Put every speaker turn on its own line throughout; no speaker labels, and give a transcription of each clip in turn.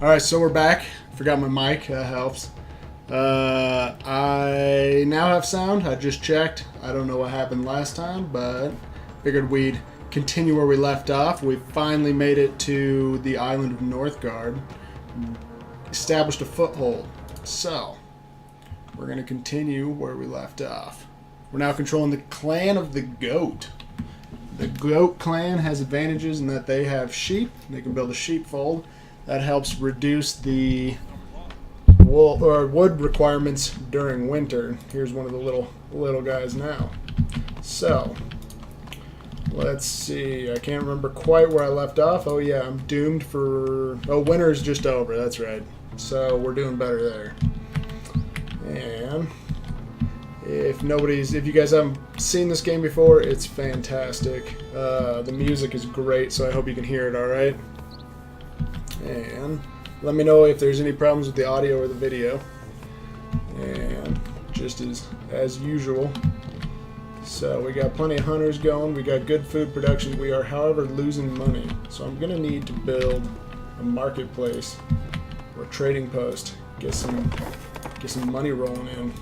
Alright, so we're back. Forgot my mic, that helps. I now have sound. I just checked. I don't know what happened last time, but figured we'd continue where we left off. We finally made it to the island of Northgard. Established a foothold. So, we're going to continue where we left off. We're now controlling the clan of the goat. The goat clan has advantages in that they have sheep. They can build a sheepfold. That helps reduce the wool or wood requirements during winter. Here's one of the little guys now. So, let's see. I can't remember quite where I left off. Oh yeah, I'm doomed for... Oh, winter is just over. That's right. So we're doing better there. And if you guys haven't seen this game before, it's fantastic. The music is great, so I hope you can hear it all right. And let me know if there's any problems with the audio or the video. And just as usual. So we got plenty of hunters going. We got good food production. We are, however, losing money. So I'm going to need to build a marketplace or a trading post. Get some money rolling in.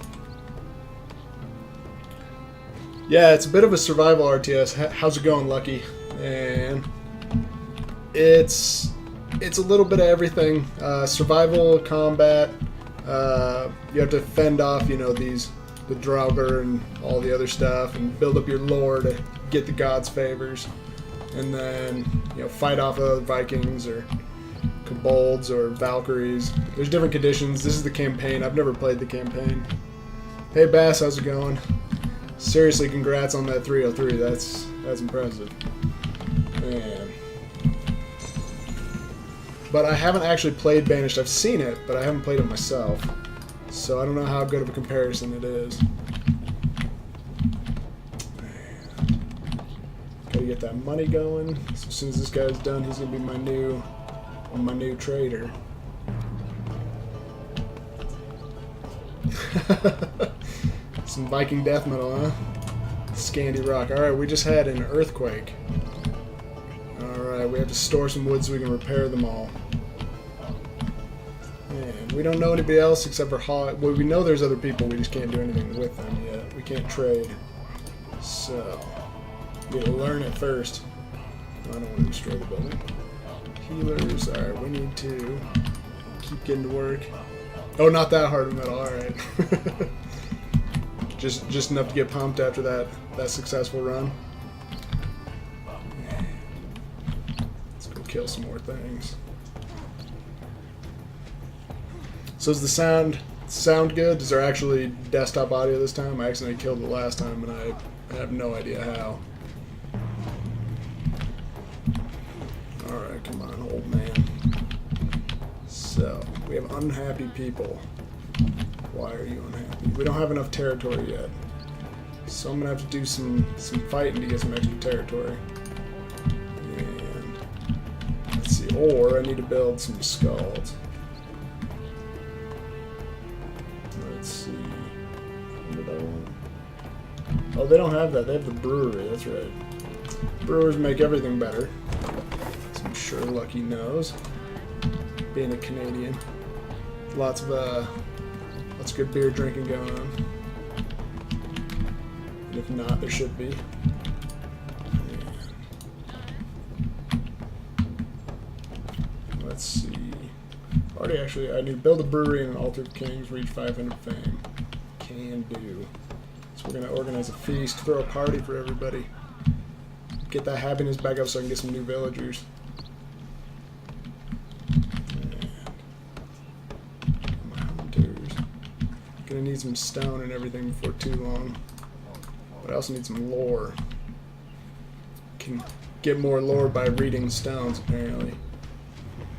Yeah, it's a bit of a survival RTS. How's it going, Lucky? And it's a little bit of everything. Survival, combat. You have to fend off, the Draugr and all the other stuff, and build up your lore to get the gods' favors, and then fight off other Vikings or kobolds or Valkyries. There's different conditions. This is the campaign. I've never played the campaign. Hey Bass, how's it going? Seriously, congrats on that 303. That's impressive. Man. But I haven't actually played Banished. I've seen it, but I haven't played it myself. So I don't know how good of a comparison it is. Man. Gotta get that money going. So as soon as this guy's done, he's gonna be my new trader. Some Viking death metal, huh? Scandi rock. Alright, we just had an earthquake. Alright, we have to store some wood so we can repair them all. And we don't know anybody else except for Hall. Well, we know there's other people, we just can't do anything with them yet. We can't trade. So, we gotta learn it first. I don't want to destroy the building. Healers, alright, we need to keep getting to work. Oh, not that hard of metal, alright. just enough to get pumped after that successful run. Let's go kill some more things. So is the sound good? Is there actually desktop audio this time? I accidentally killed it last time and I have no idea how. Alright, come on, old man. So, we have unhappy people. Why are you unhappy? We don't have enough territory yet. So I'm going to have to do some fighting to get some extra territory. And let's see, or I need to build some skulls. Let's see. What did I want? Oh, they don't have that. They have the brewery. That's right. Brewers make everything better. So I'm sure Lucky knows. Being a Canadian. Lots of good beer drinking going on. And if not, there should be. Let's see. I need to build a brewery and an altar of kings, reach 500 fame. Can do. So we're going to organize a feast, throw a party for everybody. Get that happiness back up so I can get some new villagers. Gonna need some stone and everything before too long. But I also need some lore. Can get more lore by reading stones, apparently.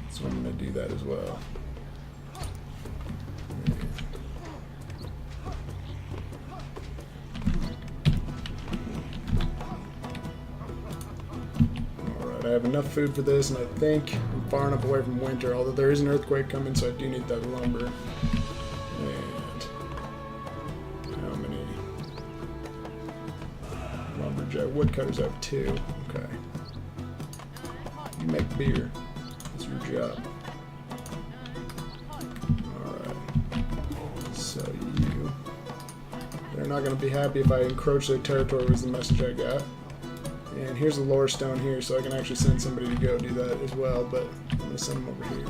So I'm gonna do that as well. Alright, I have enough food for this, and I think I'm far enough away from winter, although there is an earthquake coming, so I do need that lumber. Woodcutters have 2. Okay. You make beer. That's your job. not going to be happy if I encroach their territory was the message I got. And here's a lore stone here, so I can actually send somebody to go do that as well, but I'm going to send them over here.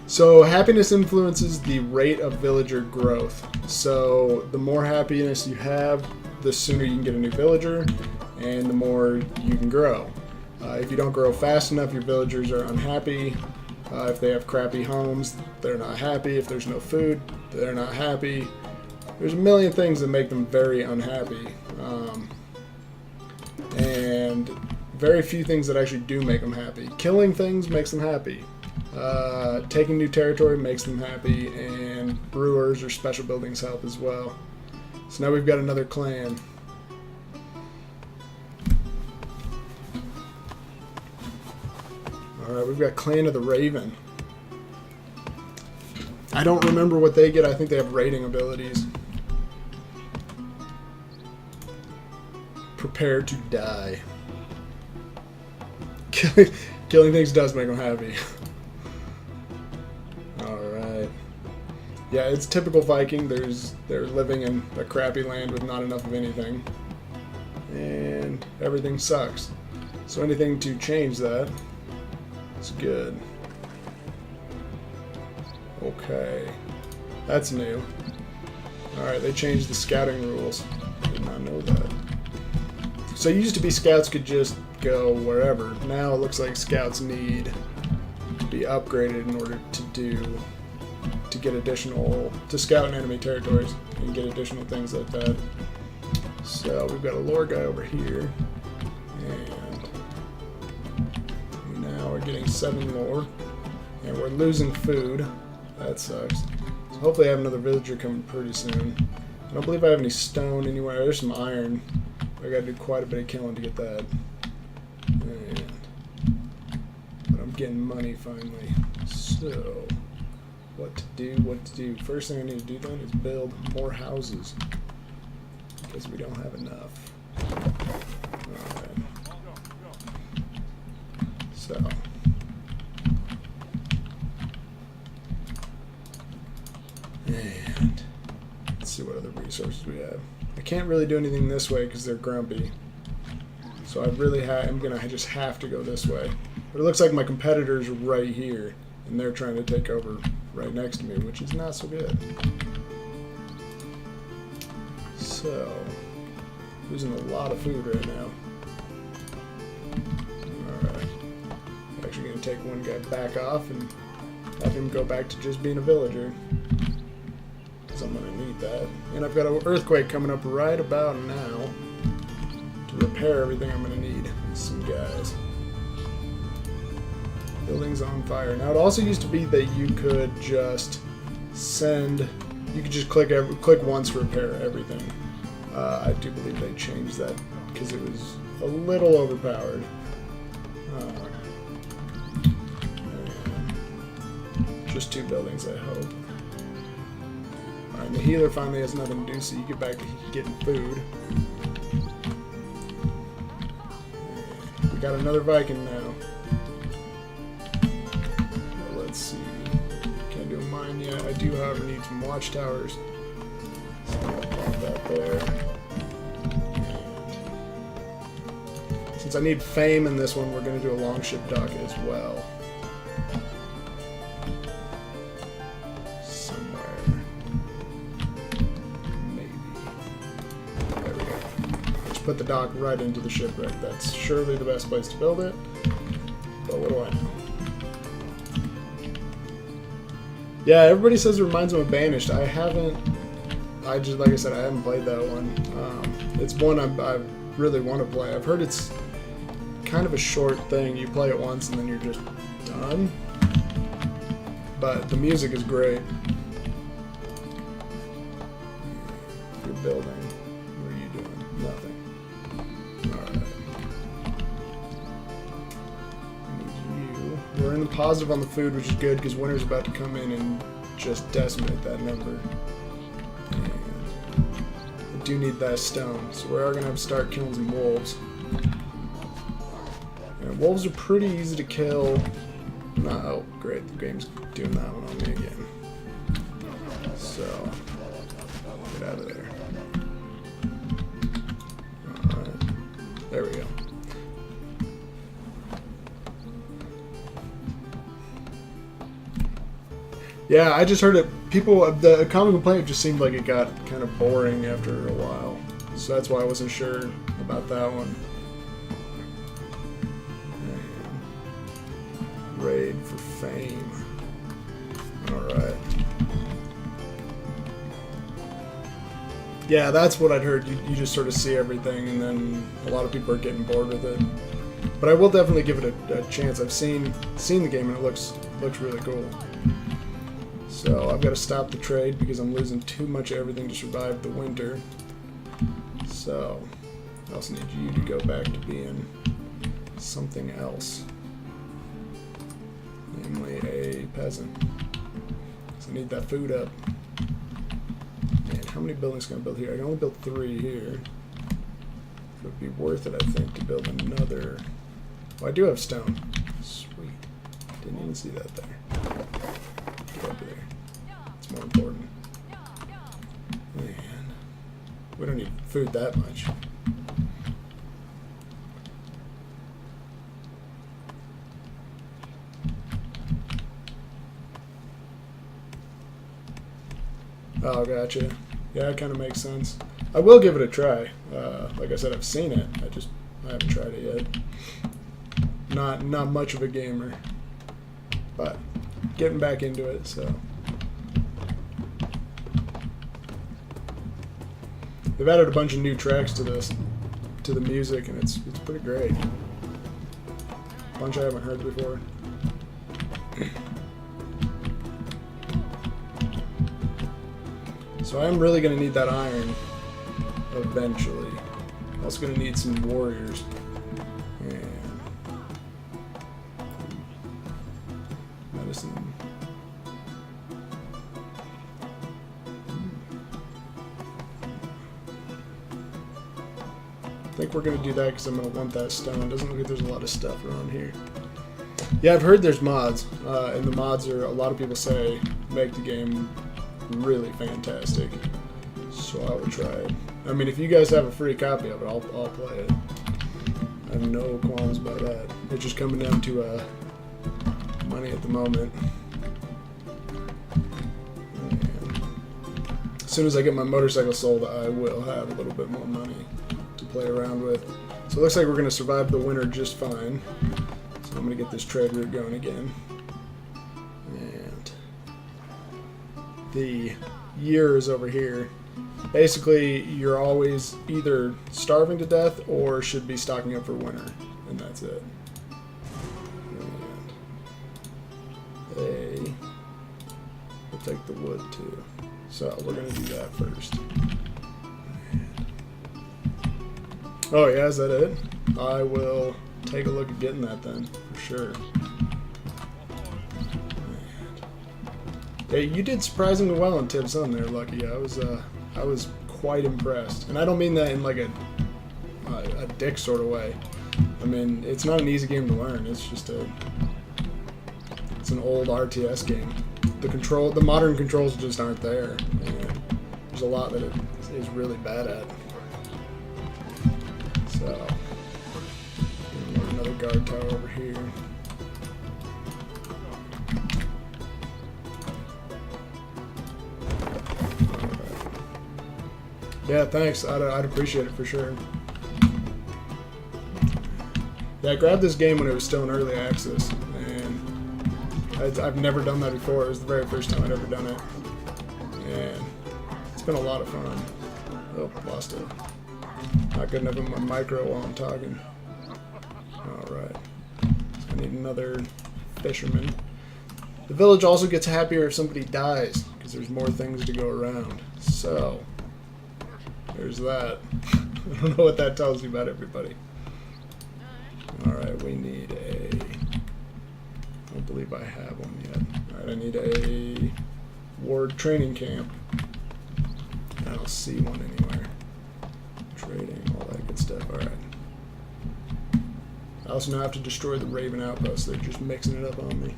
So happiness influences the rate of villager growth. So the more happiness you have, the sooner you can get a new villager, and the more you can grow. If you don't grow fast enough, your villagers are unhappy. If they have crappy homes, they're not happy. If there's no food, they're not happy. There's a million things that make them very unhappy. And very few things that actually do make them happy. Killing things makes them happy. Taking new territory makes them happy. And brewers or special buildings help as well. So now we've got another clan. Alright, we've got Clan of the Raven. I don't remember what they get. I think they have raiding abilities. Prepare to die. Killing things does make them happy. Alright. Yeah, it's typical Viking. They're living in a crappy land with not enough of anything. And everything sucks. So anything to change that is good. Okay. That's new. Alright, they changed the scouting rules. Did not know that. So it used to be scouts could just go wherever. Now it looks like scouts need to be upgraded in order to get additional, to scout in enemy territories and get additional things like that. So we've got a lore guy over here, and we now are getting 7 lore, and we're losing food. That sucks. So hopefully I have another villager coming pretty soon. I don't believe I have any stone anywhere. There's some iron. I gotta do quite a bit of killing to get that. But I'm getting money finally. So, what to do? First thing I need to do then is build more houses. Because we don't have enough. Alright. So. And let's see what other resources we have. I can't really do anything this way because they're grumpy. So I really am going to just have to go this way. But it looks like my competitors are right here. And they're trying to take over right next to me, which is not so good. So, losing a lot of food right now. Alright. Actually going to take one guy back off and have him go back to just being a villager. Because I'm going to need that. And I've got an earthquake coming up right about now to repair everything I'm going to need. Some guys. Buildings on fire. Now it also used to be that you could just click once to repair everything. I do believe they changed that because it was a little overpowered. Just 2 buildings, I hope. Alright, the healer finally has nothing to do, so you get back to getting food. We got another Viking now. Let's see. Can't do a mine yet. I do, however, need some watchtowers. So I'll pop that there. And since I need fame in this one, we're going to do a longship dock as well. Somewhere. Maybe. There we go. Just put the dock right into the shipwreck. That's surely the best place to build it. But what do I know? Yeah, everybody says it reminds them of Banished. I haven't. Like I said, I haven't played that one. It's one I really want to play. I've heard it's kind of a short thing. You play it once and then you're just done. But the music is great. You're building. What are you doing? Nothing. Alright. We're in the positive on the food, which is good because winter's about to come in and just decimate that number. And I do need that stone, so we are going to have to start killing some wolves. And wolves are pretty easy to kill. Oh, great, the game's doing that one on me again. So, Get out of there. Alright. There we go. Yeah, I just heard it. People, the common complaint just seemed like it got kind of boring after a while. So that's why I wasn't sure about that one. And raid for fame. Alright. Yeah, that's what I'd heard. You just sort of see everything, and then a lot of people are getting bored with it. But I will definitely give it a chance. I've seen the game, and it looks really cool. So I've got to stop the trade because I'm losing too much of everything to survive the winter. So I also need you to go back to being something else, namely a peasant. So I need that food up. Man, how many buildings can I build here? I can only build 3 here. It would be worth it, I think, to build another. Oh, I do have stone. Sweet. Didn't even see that there. Get over there. It's more important. Man, we don't need food that much. Oh, gotcha. Yeah, it kind of makes sense. I will give it a try. Like I said, I've seen it. I haven't tried it yet. Not much of a gamer, but getting back into it. So they've added a bunch of new tracks to the music, and it's pretty great. A bunch I haven't heard before. So I'm really going to need that iron eventually. I'm also going to need some warriors. And medicine. I think we're going to do that because I'm going to want that stone. Doesn't look like there's a lot of stuff around here. Yeah, I've heard there's mods. And the mods are, a lot of people say, make the game really fantastic, so I will try it. I mean, if you guys have a free copy of it, I'll play it. I have no qualms about that. It's just coming down to money at the moment. And as soon as I get my motorcycle sold, I will have a little bit more money to play around with. So it looks like we're going to survive the winter just fine. So I'm going to get this trade route going again. The year is over here. Basically, you're always either starving to death or should be stocking up for winter, and that's it. And we'll take the wood too. So we're gonna do that first. Oh yeah, is that it? I will take a look at getting that then, for sure. Yeah, you did surprisingly well in Tips on there, Lucky. I was quite impressed, and I don't mean that in like a dick sort of way. I mean, it's not an easy game to learn. It's just it's an old RTS game. The modern controls just aren't there, and there's a lot that it is really bad at. So, another guard tower over here. Yeah, thanks. I'd appreciate it for sure. Yeah, I grabbed this game when it was still in early access, and I've never done that before. It was the very first time I'd ever done it, and it's been a lot of fun. Oh, lost it. Not good enough in my micro while I'm talking. Alright. So I need another fisherman. The village also gets happier if somebody dies, because there's more things to go around. So there's that. I don't know what that tells you about everybody. Alright, we need a... I don't believe I have one yet. Alright, I need a ward training camp. I don't see one anywhere. Trading, all that good stuff. Alright. I also now have to destroy the Raven outpost. They're just mixing it up on me.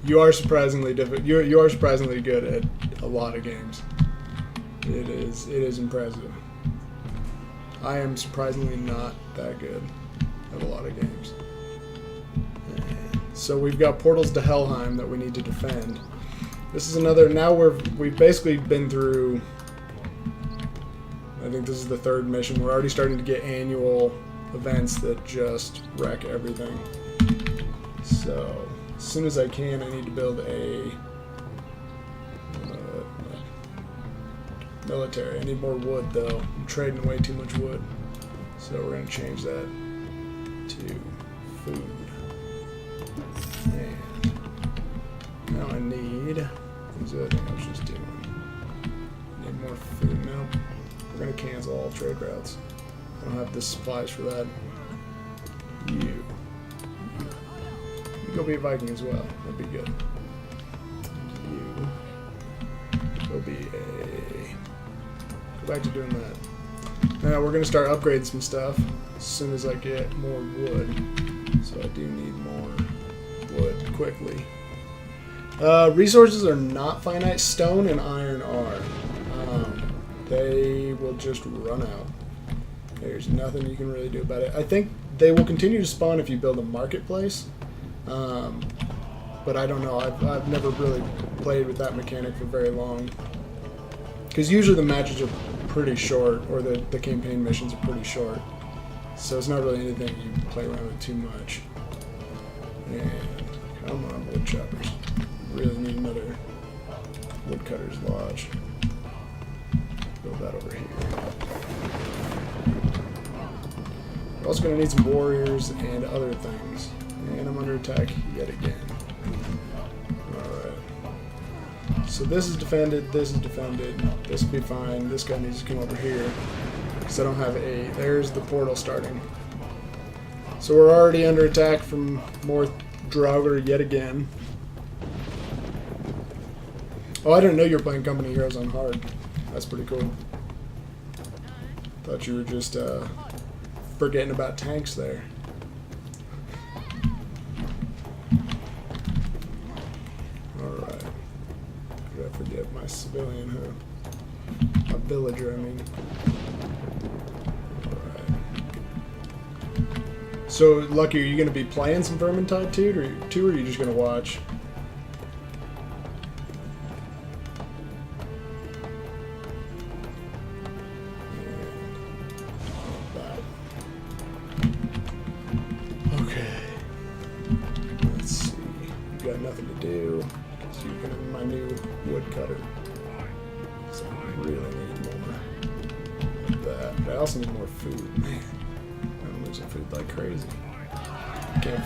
You are surprisingly you are surprisingly good at a lot of games. It is impressive. I am surprisingly not that good at a lot of games. So we've got portals to Helheim that we need to defend. This is another. Now we've basically been through. I think this is the third mission. We're already starting to get annual events that just wreck everything. So as soon as I can, I need to build a military. I need more wood though. I'm trading way too much wood. So we're going to change that to food. And now I need, what's the other thing I was just doing? Need more food now. We're going to cancel all trade routes. I don't have the supplies for that. You go be a Viking as well. That'd be good. You go be a... Go back to doing that. Now we're going to start upgrading some stuff as soon as I get more wood. So I do need more wood quickly. Resources are not finite. Stone and iron are. They will just run out. There's nothing you can really do about it. I think they will continue to spawn if you build a marketplace. But I don't know. I've never really played with that mechanic for very long. Because usually the matches are pretty short, or the campaign missions are pretty short. So it's not really anything you play around with too much. And come on, wood choppers. Really need another woodcutter's lodge. Build that over here. We're also going to need some warriors and other things. And I'm under attack yet again. Alright. So this is defended, this is defended. This will be fine. This guy needs to come over here. Because I don't have a... There's the portal starting. So we're already under attack from Northgard yet again. Oh, I didn't know you were playing Company Heroes on hard. That's pretty cool. Thought you were just forgetting about tanks there. Alright. Did I forget my civilian, huh? My villager, I mean. Alright. So, Lucky, are you going to be playing some Vermintide too, or are you just going to watch?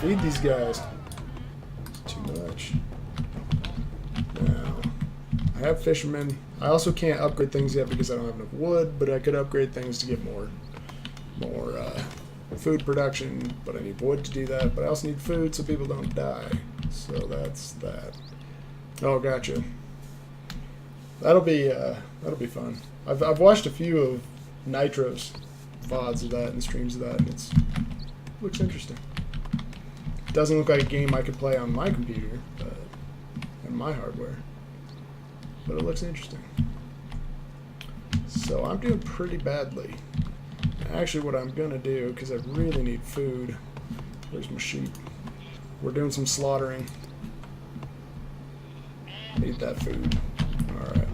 Feed these guys. It's too much. Now, I have fishermen. I also can't upgrade things yet because I don't have enough wood, but I could upgrade things to get more food production, but I need wood to do that. But I also need food so people don't die. So that's that. Oh, gotcha. That'll be fun. I've watched a few of Nitro's VODs of that and streams of that, and it looks interesting. Doesn't look like a game I could play on my computer, and my hardware, but it looks interesting. So I'm doing pretty badly. Actually, what I'm gonna do, because I really need food. Where's my sheep? We're doing some slaughtering. Need that food. All right.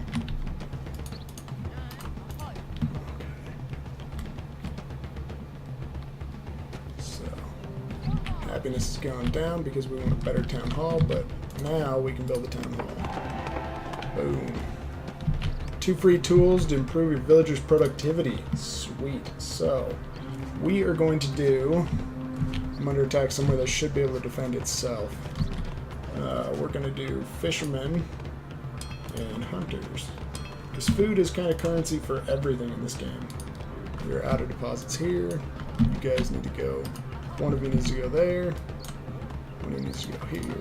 Happiness has gone down because we want a better town hall, but now we can build a town hall. Boom. 2 free tools to improve your villagers' productivity. Sweet. So, we are going to do... I'm under attack somewhere that should be able to defend itself. We're going to do fishermen and hunters. Because food is kind of currency for everything in this game. Your outer deposits here. You guys need to go... One of you needs to go there. One of you needs to go here.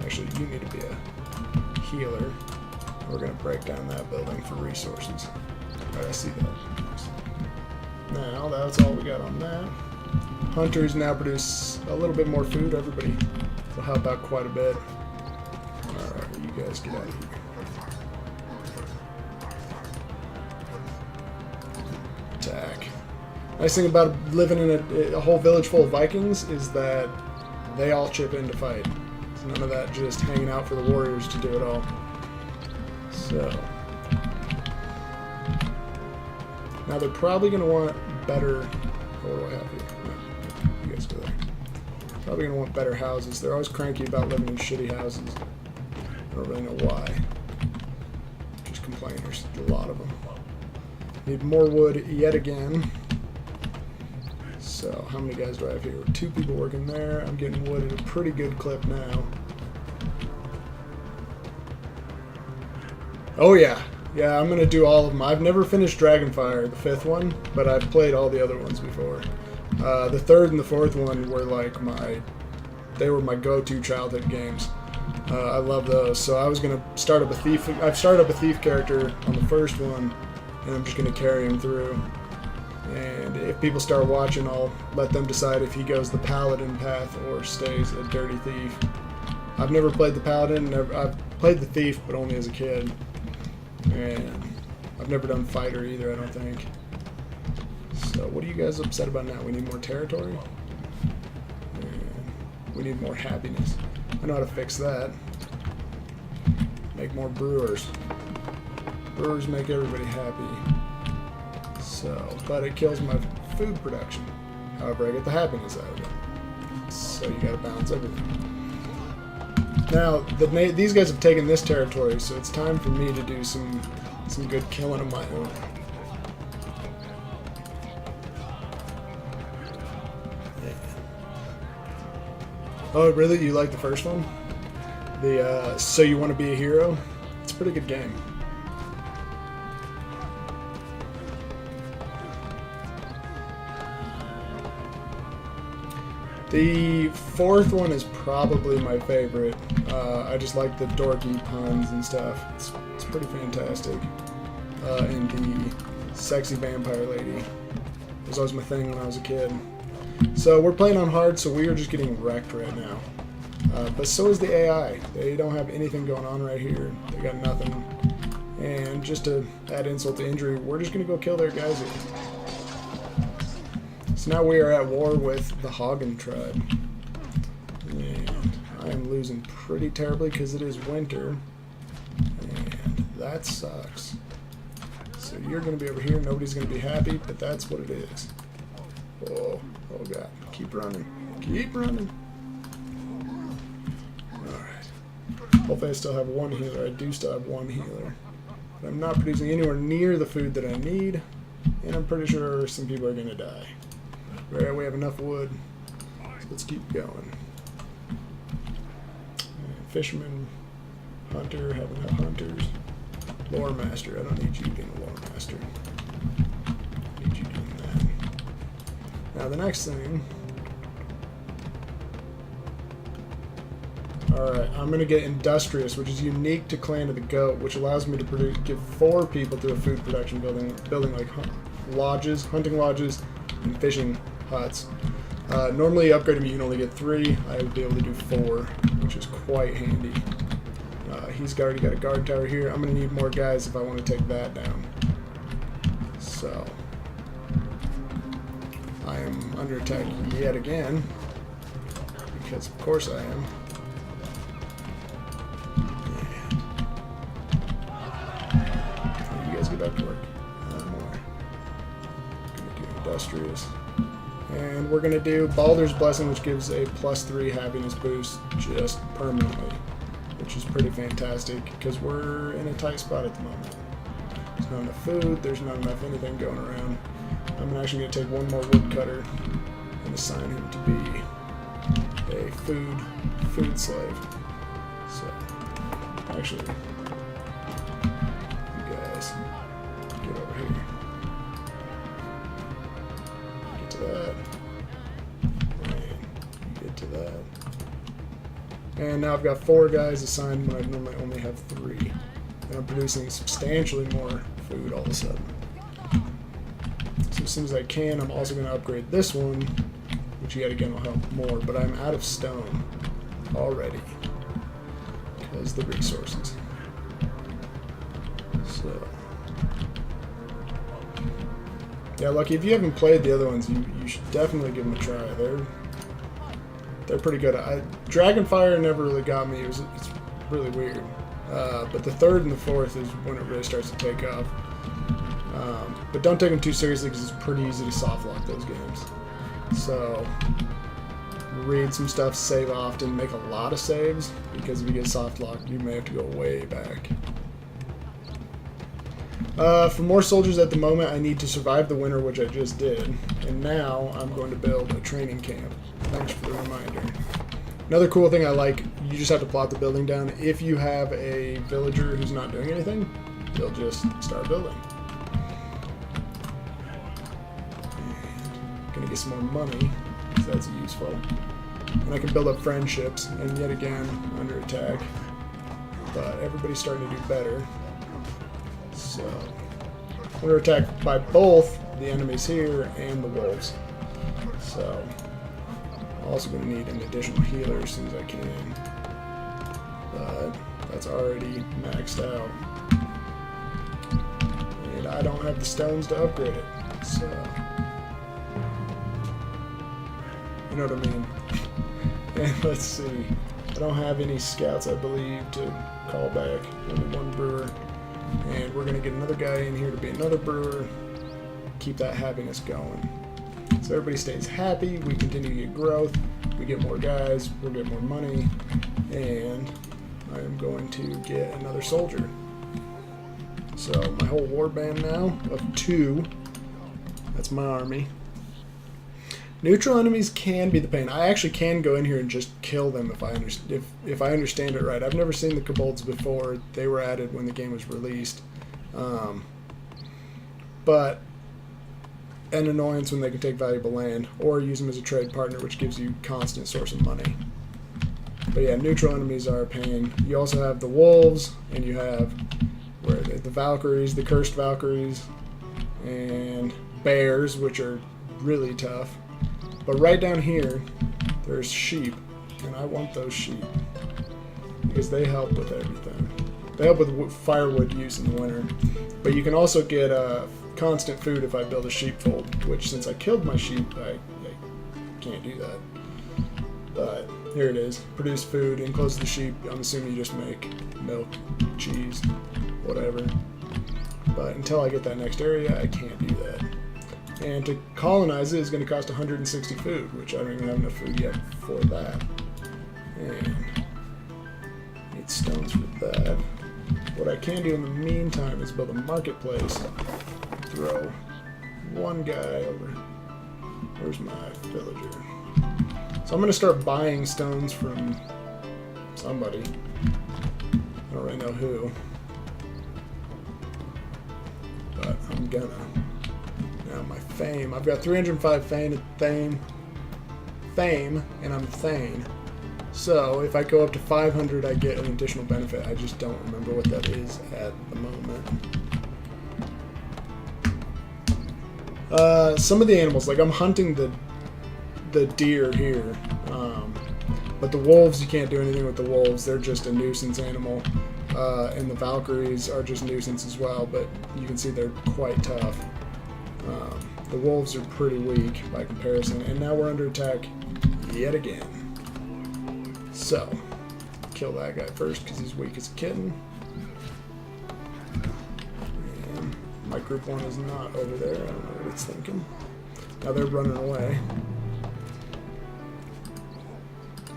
Actually, you need to be a healer. We're going to break down that building for resources. Alright, I see that. Now, that's all we got on that. Hunters now produce a little bit more food. Everybody will help out quite a bit. You guys get out of here. Attack. Nice thing about living in a whole village full of Vikings is that they all chip in to fight. So none of that just hanging out for the warriors to do it all. So now they're probably going to want better. What do I have here? No, you guys go there. Probably going to want better houses. They're always cranky about living in shitty houses. I don't really know why. Just complainers. A lot of them. Need more wood yet again. So, how many guys do I have here? 2 people working there. I'm getting wood at a pretty good clip now. Oh yeah. Yeah, I'm going to do all of them. I've never finished Dragonfire, the 5th one, but I've played all the other ones before. The 3rd and the 4th one were like they were my go-to childhood games. I love those. So I was going to start up a thief. I've started up a thief character on the first one, and I'm just going to carry him through. And if people start watching, I'll let them decide if he goes the paladin path or stays a dirty thief. I've never played the paladin. I've played the thief, but only as a kid. And I've never done fighter either, I don't think. So what are you guys upset about now? We need more territory? And we need more happiness. I know how to fix that. Make more brewers. Brewers make everybody happy. So, but it kills my food production. However, I get the happiness out of it. So you gotta balance everything. Now, these guys have taken this territory, so it's time for me to do some good killing of my own. Yeah. Oh, really? You like the first one? The So You Want to Be a Hero? It's a pretty good game. The 4th one is probably my favorite. I just like the dorky puns and stuff. It's pretty fantastic. And the sexy vampire lady was always my thing when I was a kid. So we're playing on hard, so we are just getting wrecked right now. But so is the AI. They don't have anything going on right here. They got nothing. And just to add insult to injury, we're just going to go kill their guys here. So now we are at war with the Hagen tribe. And I am losing pretty terribly because it is winter. And that sucks. So you're going to be over here. Nobody's going to be happy, but that's what it is. Oh God. Keep running. Keep running. Alright. Hopefully I still have 1 healer. I do still have 1 healer. But I'm not producing anywhere near the food that I need. And I'm pretty sure some people are going to die. Alright, we have enough wood. So let's keep going. And fisherman, hunter, have enough hunters. Lore master, I don't need you being a lore master. I need you doing that. Now the next thing. Alright, I'm going to get industrious, which is unique to Clan of the Goat, which allows me to give 4 people to a food production building like lodges, hunting lodges, and fishing huts. Normally upgrading me you can only get 3. I would be able to do 4, which is quite handy. He's already got a guard tower here. I'm going to need more guys if I want to take that down. So I am under attack yet again, because of course I am. You guys get back to work. More. Gonna do industrious. And we're going to do Baldur's Blessing, which gives a +3 happiness boost just permanently, which is pretty fantastic because we're in a tight spot at the moment. There's not enough food, there's not enough anything going around. I'm actually going to take 1 more woodcutter and assign him to be a food slave. So, actually, you guys get over here. Get to that. And get to that. And now I've got 4 guys assigned when I normally only have 3. And I'm producing substantially more food all of a sudden. So as soon as I can, I'm also going to upgrade this one, which yet again will help more, but I'm out of stone already. as the resources. So, yeah, Lucky, if you haven't played the other ones, you should definitely give them a try. They're pretty good. Dragonfire never really got me. It's really weird. But the third and the fourth is when it really starts to take off. But don't take them too seriously because it's pretty easy to soft lock those games. So read some stuff, save often, make a lot of saves, because if you get soft locked, you may have to go way back. For more soldiers at the moment, I need to survive the winter, which I just did. And now I'm going to build a training camp. Thanks for the reminder. Another cool thing I like, you just have to plot the building down. If you have a villager who's not doing anything, they'll just start building. And gonna get some more money, because that's useful. And I can build up friendships, and yet again, under attack. But everybody's starting to do better. So, under attack by both the enemies here and the wolves. So, I'm also going to need an additional healer as soon as I can. But that's already maxed out. And I don't have the stones to upgrade it. So, you know what I mean. And let's see. I don't have any scouts, I believe, to call back. Only one brewer. And we're going to get another guy in here to be another brewer. Keep that happiness going. So everybody stays happy. We continue to get growth. We get more guys. We'll get more money. And I am going to get another soldier. So my whole war band now of 2. That's my army. Neutral enemies can be the pain. I actually can go in here and just kill them if I understand it right. I've never seen the kobolds before. They were added when the game was released. But an annoyance when they can take valuable land, or use them as a trade partner, which gives you constant source of money. But yeah, neutral enemies are a pain. You also have the wolves, and you have where are they? The Valkyries, the cursed Valkyries, and bears, which are really tough. But right down here, there's sheep, and I want those sheep because they help with everything. They help with firewood use in the winter, but you can also get constant food if I build a sheepfold, which since I killed my sheep, I can't do that. But here it is. Produce food, enclose the sheep. I'm assuming you just make milk, cheese, whatever. But until I get that next area, I can't do that. And to colonize it is going to cost 160 food, which I don't even have enough food yet for that. And need stones for that. What I can do in the meantime is build a marketplace. Throw one guy over. Where's my villager? So I'm going to start buying stones from somebody. I don't really know who. But I'm gonna. Now my fame. I've got 305 fame, and I'm Thane. So if I go up to 500, I get an additional benefit. I just don't remember what that is at the moment. Some of the animals, like I'm hunting the deer here, but the wolves, you can't do anything with the wolves. They're just a nuisance animal, and the Valkyries are just nuisance as well, but you can see they're quite tough. The wolves are pretty weak by comparison, and now we're under attack yet again. So, kill that guy first because he's weak as a kitten. And my group 1 is not over there. I don't know what it's thinking. Now they're running away.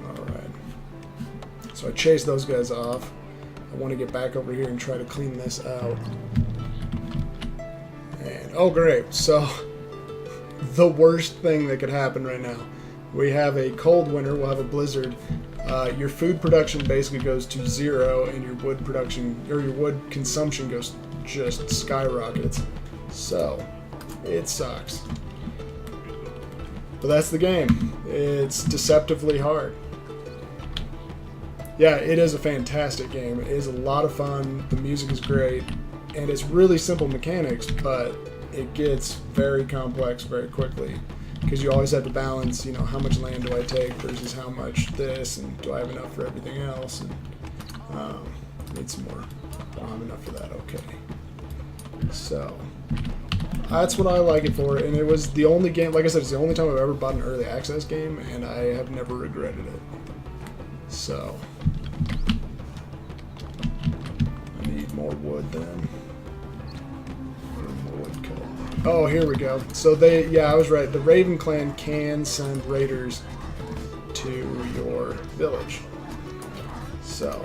Alright. So I chase those guys off. I want to get back over here and try to clean this out. And, oh great, so the worst thing that could happen right now. We have a cold winter, we'll have a blizzard. Your food production basically goes to 0, and your wood production, or your wood consumption just skyrockets. So, it sucks. But that's the game. It's deceptively hard. Yeah, it is a fantastic game. It is a lot of fun. The music is great. And it's really simple mechanics, but it gets very complex very quickly. Because you always have to balance, you know, how much land do I take versus how much this, and do I have enough for everything else? And Need some more. Don't have enough for that. Okay. So that's what I like it for, and it was the only game. Like I said, it's the only time I've ever bought an early access game, and I have never regretted it. So I need more wood then. More wood cut. Oh, here we go. So I was right. The Raven Clan can send raiders to your village. So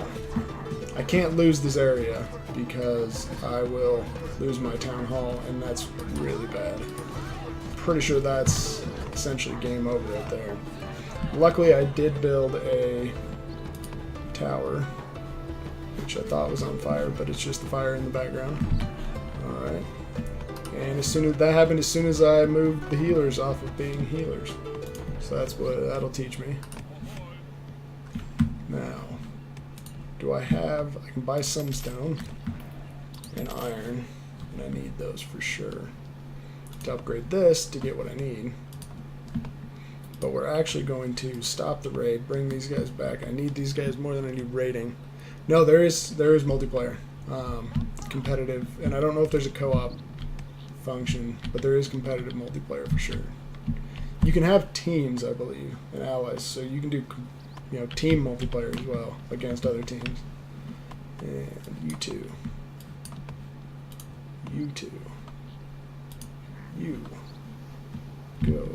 I can't lose this area because I will lose my town hall, and that's really bad. Pretty sure that's essentially game over right there. Luckily, I did build a tower, which I thought was on fire, but it's just the fire in the background. Alright. And as soon as that happened, as soon as I moved the healers off of being healers. So that's what that'll teach me. Now, do I can buy some stone and iron, and I need those for sure to upgrade this to get what I need. But we're actually going to stop the raid, bring these guys back. I need these guys more than I need raiding. No, there is multiplayer, competitive, and I don't know if there's a co-op function, but there is competitive multiplayer for sure. You can have teams, I believe, and allies, so you can do team multiplayer as well against other teams. And you two. You go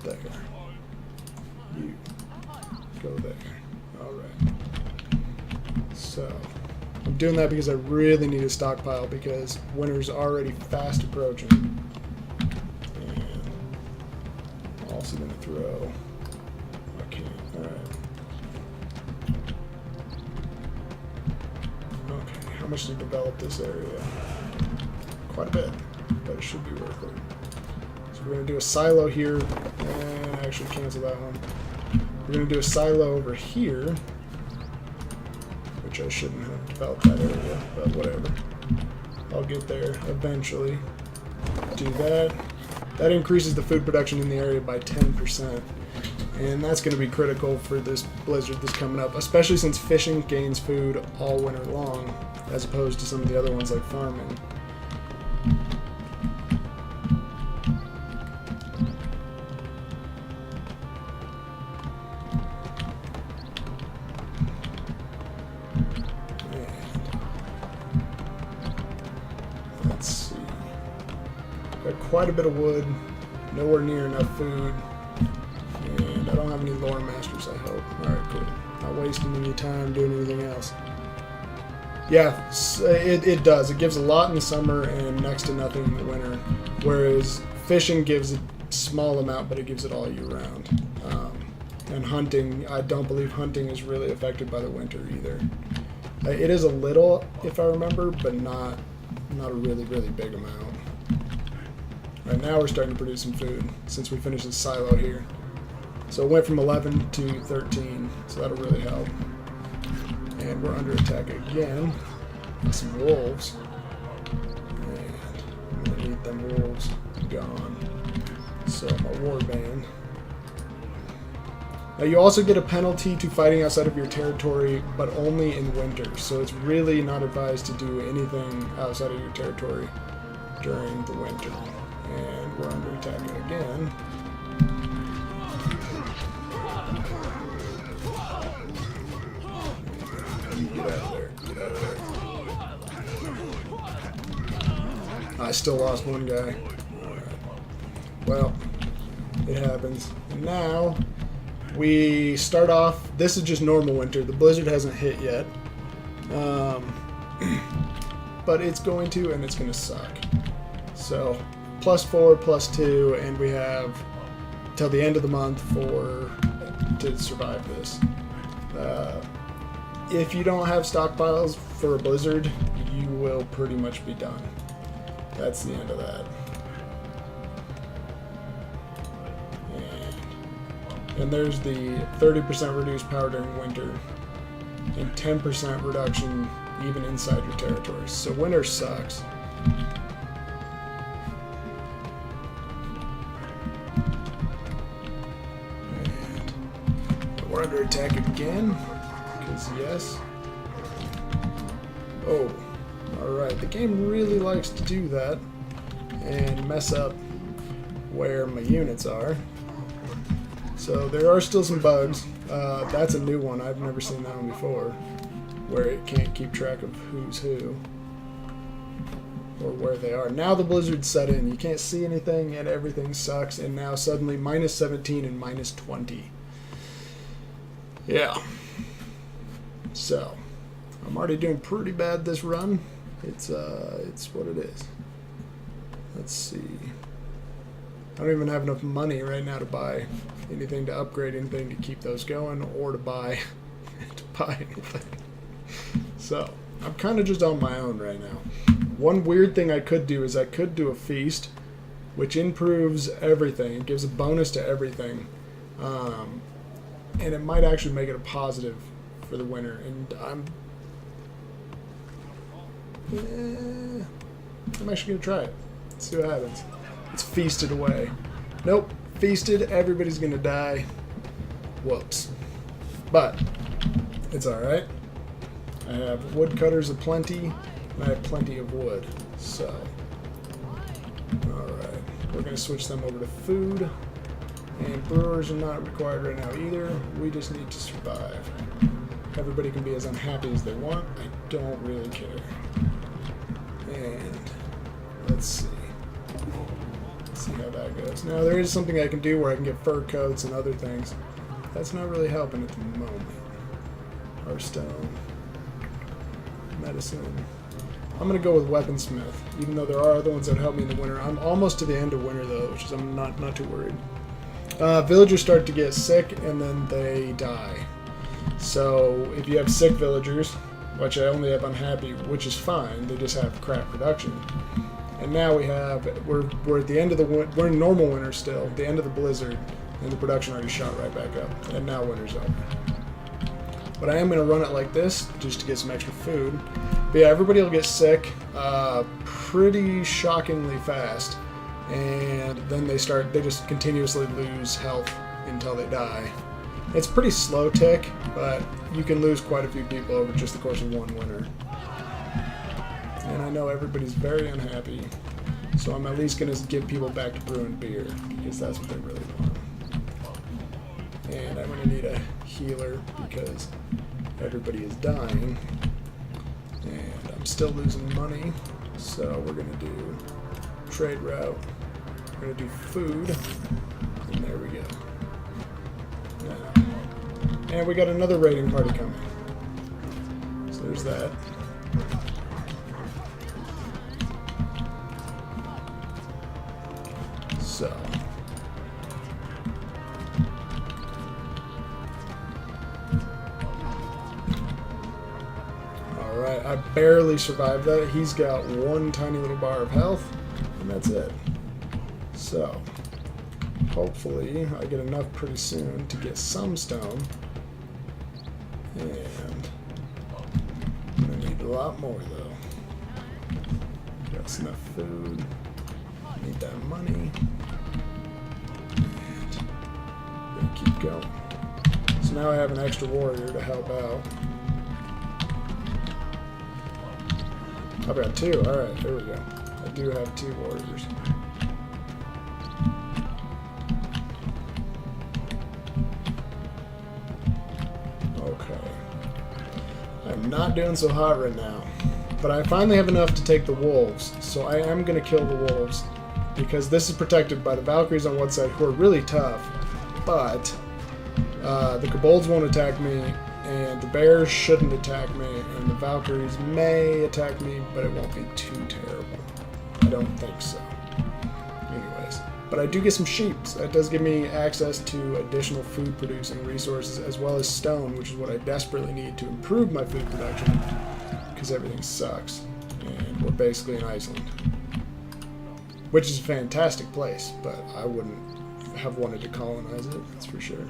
there. You go there. Alright. So I'm doing that because I really need a stockpile because winter's already fast approaching. And I'm also gonna throw alright. Okay, how much to develop this area? Quite a bit, but it should be worth it. So we're going to do a silo here, and actually cancel that one. We're going to do a silo over here, which I shouldn't have developed that area, but whatever. I'll get there eventually. Do that. That increases the food production in the area by 10%. And that's going to be critical for this blizzard that's coming up, especially since fishing gains food all winter long, as opposed to some of the other ones like farming. And let's see. Got quite a bit of wood, nowhere near enough food. And I don't have any lore masters, I hope. Alright, cool. Not wasting any time doing anything else. Yeah, it does. It gives a lot in the summer and next to nothing in the winter. Whereas fishing gives a small amount, but it gives it all year round. And hunting, I don't believe hunting is really affected by the winter either. It is a little, if I remember, but not a really, really big amount. Right now we're starting to produce some food since we finished this silo here. So it went from 11 to 13, so that'll really help. And we're under attack again by some wolves. And I'm gonna need them wolves gone. So my warband. Now you also get a penalty to fighting outside of your territory, but only in winter. So it's really not advised to do anything outside of your territory during the winter. And we're under attack again. Get out of there. Get out of there. I still lost one guy. Alright. Well, it happens. And now we start off. This is just normal winter. The blizzard hasn't hit yet. But it's going to, and it's going to suck. So, +4, +2, and we have till the end of the month to survive this. If you don't have stockpiles for a blizzard, you will pretty much be done. That's the end of that. And there's the 30% reduced power during winter and 10% reduction even inside your territory. So winter sucks. And we're we're under attack again. Because yes. Oh, alright. The game really likes to do that and mess up where my units are. So there are still some bugs. That's a new one. I've never seen that one before, where it can't keep track of who's who or where they are. Now the blizzard set in. You can't see anything and everything sucks, and now suddenly minus 17 and minus 20. Yeah. So I'm already doing pretty bad this run. It's what it is. Let's see. I don't even have enough money right now to buy anything, to upgrade anything to keep those going, or to buy anything. So I'm kind of just on my own right now. One weird thing I could do is I could do a feast, which improves everything. It gives a bonus to everything, and it might actually make it a positive for the winter. And I'm actually gonna try it. Let's see what happens. It's feasted away. Nope, feasted. Everybody's gonna die. Whoops. But it's all right. I have woodcutters aplenty, and I have plenty of wood. So, all right, we're gonna switch them over to food. And brewers are not required right now either. We just need to survive. Everybody can be as unhappy as they want. I don't really care. And let's see. See how that goes. Now there is something I can do where I can get fur coats and other things. That's not really helping at the moment. Hearthstone. Medicine. I'm going to go with weaponsmith, even though there are other ones that help me in the winter. I'm almost to the end of winter though, which is I'm not too worried. Villagers start to get sick and then they die. So if you have sick villagers, which I only have unhappy, which is fine, they just have crap production. And now we're at the end of we're in normal winter still, the end of the blizzard, and the production already shot right back up. And now winter's over. But I am going to run it like this, just to get some extra food. But yeah, everybody will get sick pretty shockingly fast. And then they just continuously lose health until they die. It's pretty slow tick, but you can lose quite a few people over just the course of one winter. And I know everybody's very unhappy, so I'm at least going to get people back to brewing beer, because that's what they really want. And I'm going to need a healer, because everybody is dying. And I'm still losing money, so we're going to do trade route. We're going to do food, and there we go. Now, and we got another raiding party coming. So there's that. So, alright, I barely survived that. He's got one tiny little bar of health, and that's it. So, hopefully I get enough pretty soon to get some stone. And I'm going to need a lot more though. Got enough food. Need that money. And gonna keep going. So now I have an extra warrior to help out. I've got two. Alright, there we go. I do have two warriors. Okay. I'm not doing so hot right now. But I finally have enough to take the wolves. So I am going to kill the wolves. Because this is protected by the Valkyries on one side, who are really tough, but the kobolds won't attack me, and the bears shouldn't attack me, and the Valkyries may attack me, but it won't be too terrible. I don't think so. Anyways, but I do get some sheep. So that does give me access to additional food producing resources, as well as stone, which is what I desperately need to improve my food production, because everything sucks, and we're basically in Iceland. Which is a fantastic place, but I wouldn't have wanted to colonize it, that's for sure.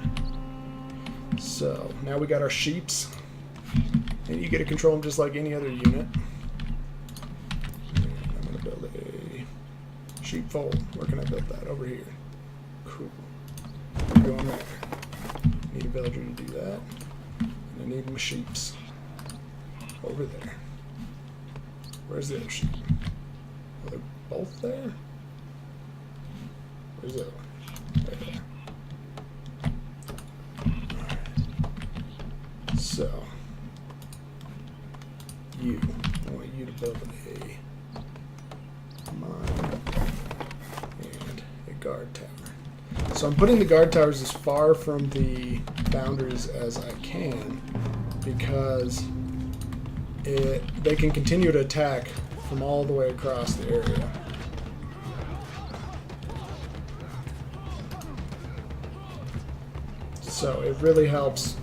So, now we got our sheeps. And you get to control them just like any other unit. And I'm going to build a sheepfold. Where can I build that? Over here. Cool. We're going there. Need a villager to do that. And I need my sheeps over there. Where's the other sheep? Are they both there? Where's the other one? Right there. Alright. So, I want you to build a mine and a guard tower. So I'm putting the guard towers as far from the boundaries as I can because they can continue to attack from all the way across the area. So it really helps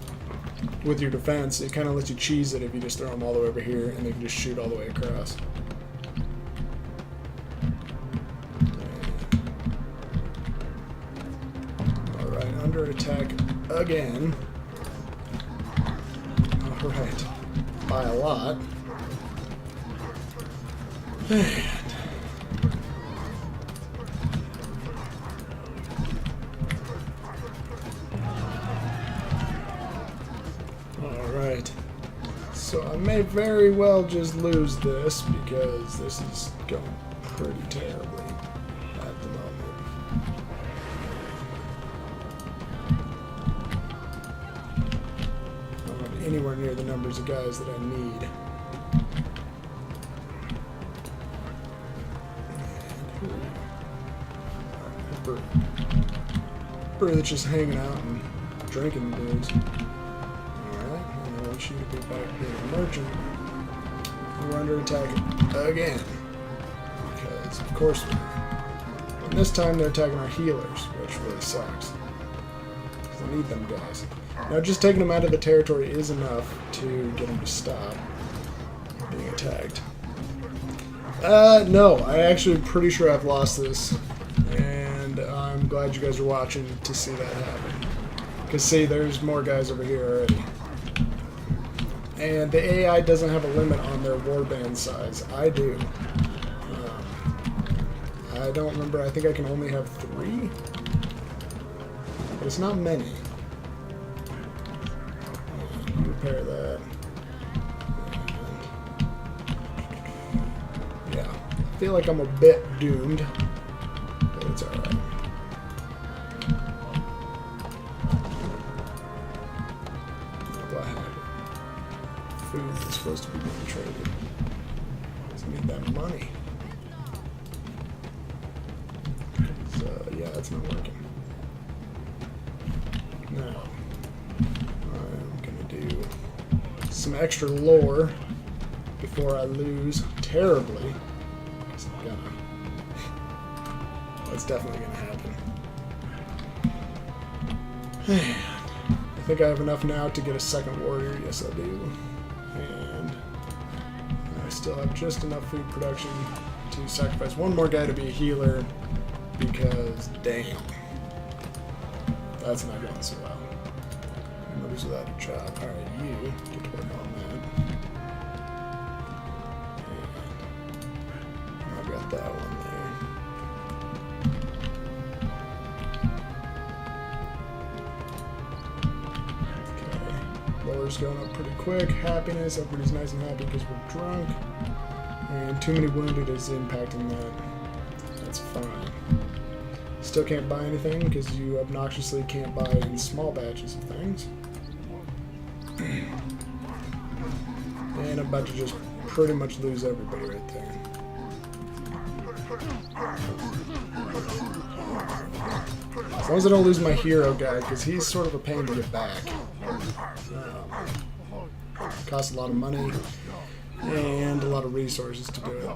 with your defense. It kind of lets you cheese it if you just throw them all the way over here and they can just shoot all the way across. Alright, under attack again. Alright, by a lot. And alright, so I may very well just lose this because this is going pretty terribly at the moment. I don't have anywhere near the numbers of guys that I need. Brew that's just hanging out and drinking dudes. Alright, and I want you to be back being a merchant. We're under attack again. Because, of course, we are. And this time they're attacking our healers, which really sucks. Because I need them guys. Now, just taking them out of the territory is enough to get them to stop being attacked. No, I actually pretty sure I've lost this. And I'm glad you guys are watching to see that happen. Because, see, there's more guys over here already. And the AI doesn't have a limit on their warband size. I do. I don't remember. I think I can only have 3. But it's not many. Repair that. And yeah. I feel like I'm a bit doomed. But it's alright. Food is supposed to be being traded. So I need that money. So yeah, that's not working. Now, I'm gonna do some extra lore before I lose terribly. Because I'm gonna. That's definitely gonna happen. I think I have enough now to get a second warrior. Yes, I do. And I still have just enough food production to sacrifice one more guy to be a healer because, damn, that's not going so well. Nobody's without a job. Alright, you get to work on that. And I've got that one there. Lower's going up pretty quick. Happiness, everybody's nice and happy because we're drunk. And too many wounded is impacting that. That's fine. Still can't buy anything because you obnoxiously can't buy in small batches of things. And I'm about to just pretty much lose everybody right there. As long as I don't lose my hero guy, because he's sort of a pain to get back. Costs a lot of money and a lot of resources to do it.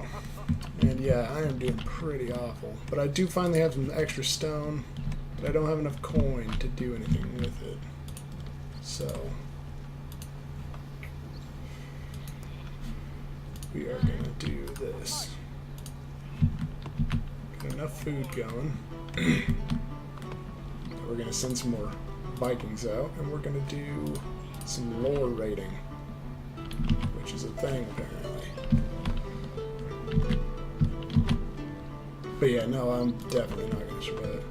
And yeah, I am doing pretty awful. But I do finally have some extra stone, but I don't have enough coin to do anything with it. So we are going to do this. Got enough food going. We're going to send some more Vikings out, and we're going to do some lore raiding, which is a thing apparently. But yeah, no, I'm definitely not going to survive.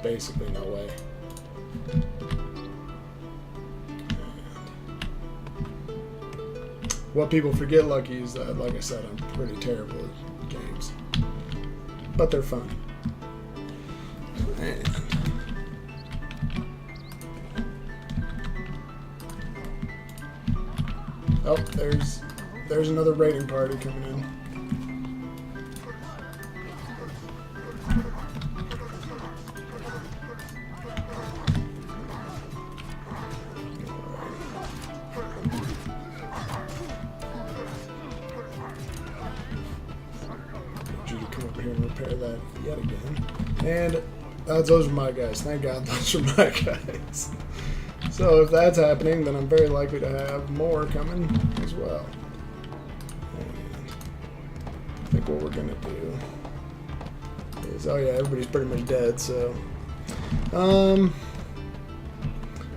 Basically, no way. What people forget, Lucky, is that, like I said, I'm pretty terrible at games. But they're fun. And oh, there's another raiding party coming in. Repair that yet again. And those are my guys. Thank God those are my guys. So if that's happening, then I'm very likely to have more coming as well. And I think what we're going to do is, oh yeah, everybody's pretty much dead, so...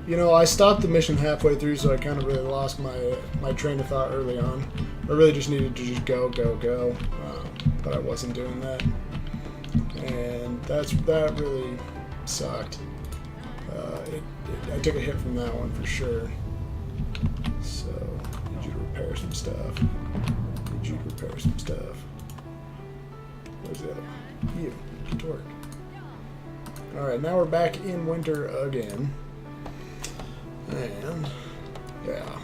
you know, I stopped the mission halfway through, so I kind of really lost my train of thought early on. I really just needed to just go. But I wasn't doing that. And that really sucked. I took a hit from that one for sure. So, need you to repair some stuff. Where's the other one? You. Get to work. Alright, now we're back in winter again. And, yeah.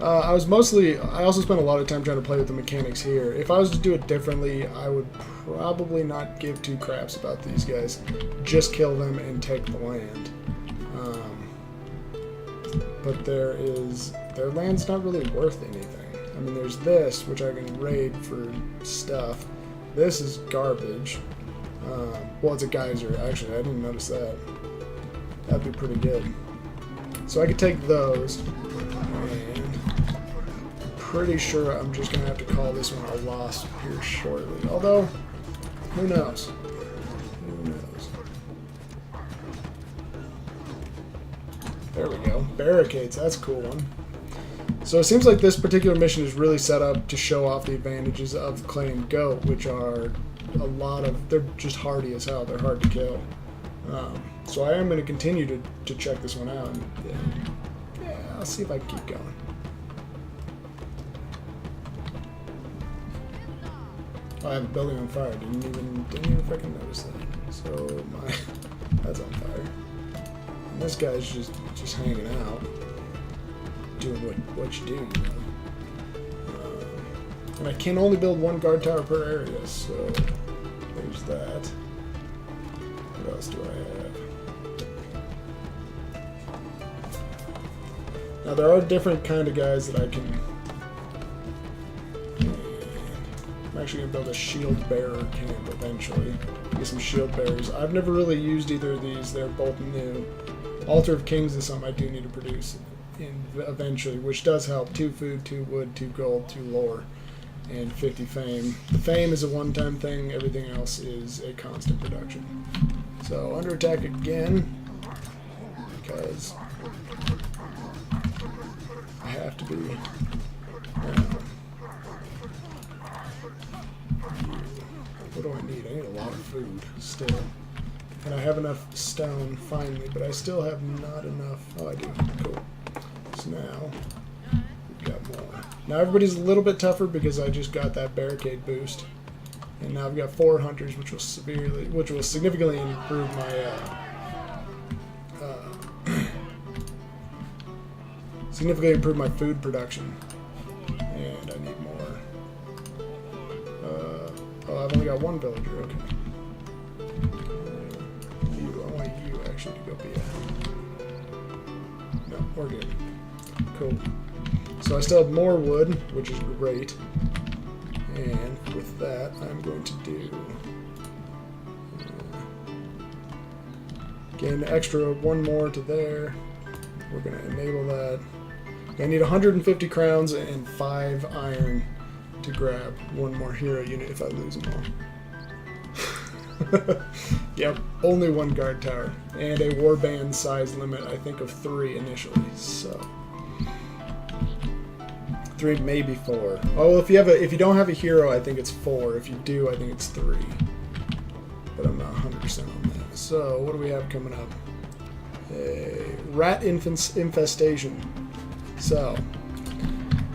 I also spent a lot of time trying to play with the mechanics here. If I was to do it differently, I would probably not give two craps about these guys. Just kill them and take the land. But their land's not really worth anything. I mean, there's this, which I can raid for stuff. This is garbage. Well, it's a geyser, actually. I didn't notice that. That'd be pretty good. So I could take those. And pretty sure I'm just going to have to call this one a loss here shortly. Although, who knows? Who knows? There we go. Barricades. That's a cool one. So it seems like this particular mission is really set up to show off the advantages of clay and goat, which are they're just hardy as hell. They're hard to kill. So I am going to continue to check this one out. And, yeah, I'll see if I can keep going. Oh, I have a building on fire. Didn't even freaking notice that. So that's on fire. And this guy's just hanging out, doing what you do, you know. And I can only build one guard tower per area, so there's that. What else do I have? Now there are different kind of guys that I can. I'm actually gonna build a shield bearer camp eventually. Get some shield bearers. I've never really used either of these. They're both new. Altar of Kings is something I do need to produce eventually, which does help. 2 food, 2 wood, 2 gold, 2 lore, and 50 fame. The fame is a one-time thing. Everything else is a constant production. So under attack again, because I have to be. What do I need? I need a lot of food still. And I have enough stone finally, but I still have not enough. Oh, I do. Cool. So now we've got more. Now everybody's a little bit tougher because I just got that barricade boost. And now I've got 4 hunters, which will significantly improve my food production. And I need more. Oh, I've only got 1 villager. Okay. I want you actually to go be a. No, we're good. Cool. So I still have more wood, which is great. And with that, I'm going to do gain extra 1 more to there. We're going to enable that. I need 150 crowns and 5 iron to grab 1 more hero unit if I lose them all. Yep, only 1 guard tower and a warband size limit, I think, of 3 initially. So 3, maybe 4. Oh, well, if you don't have a hero, I think it's 4. If you do, I think it's 3. But I'm not 100% on that. So what do we have coming up? A rat infestation. So,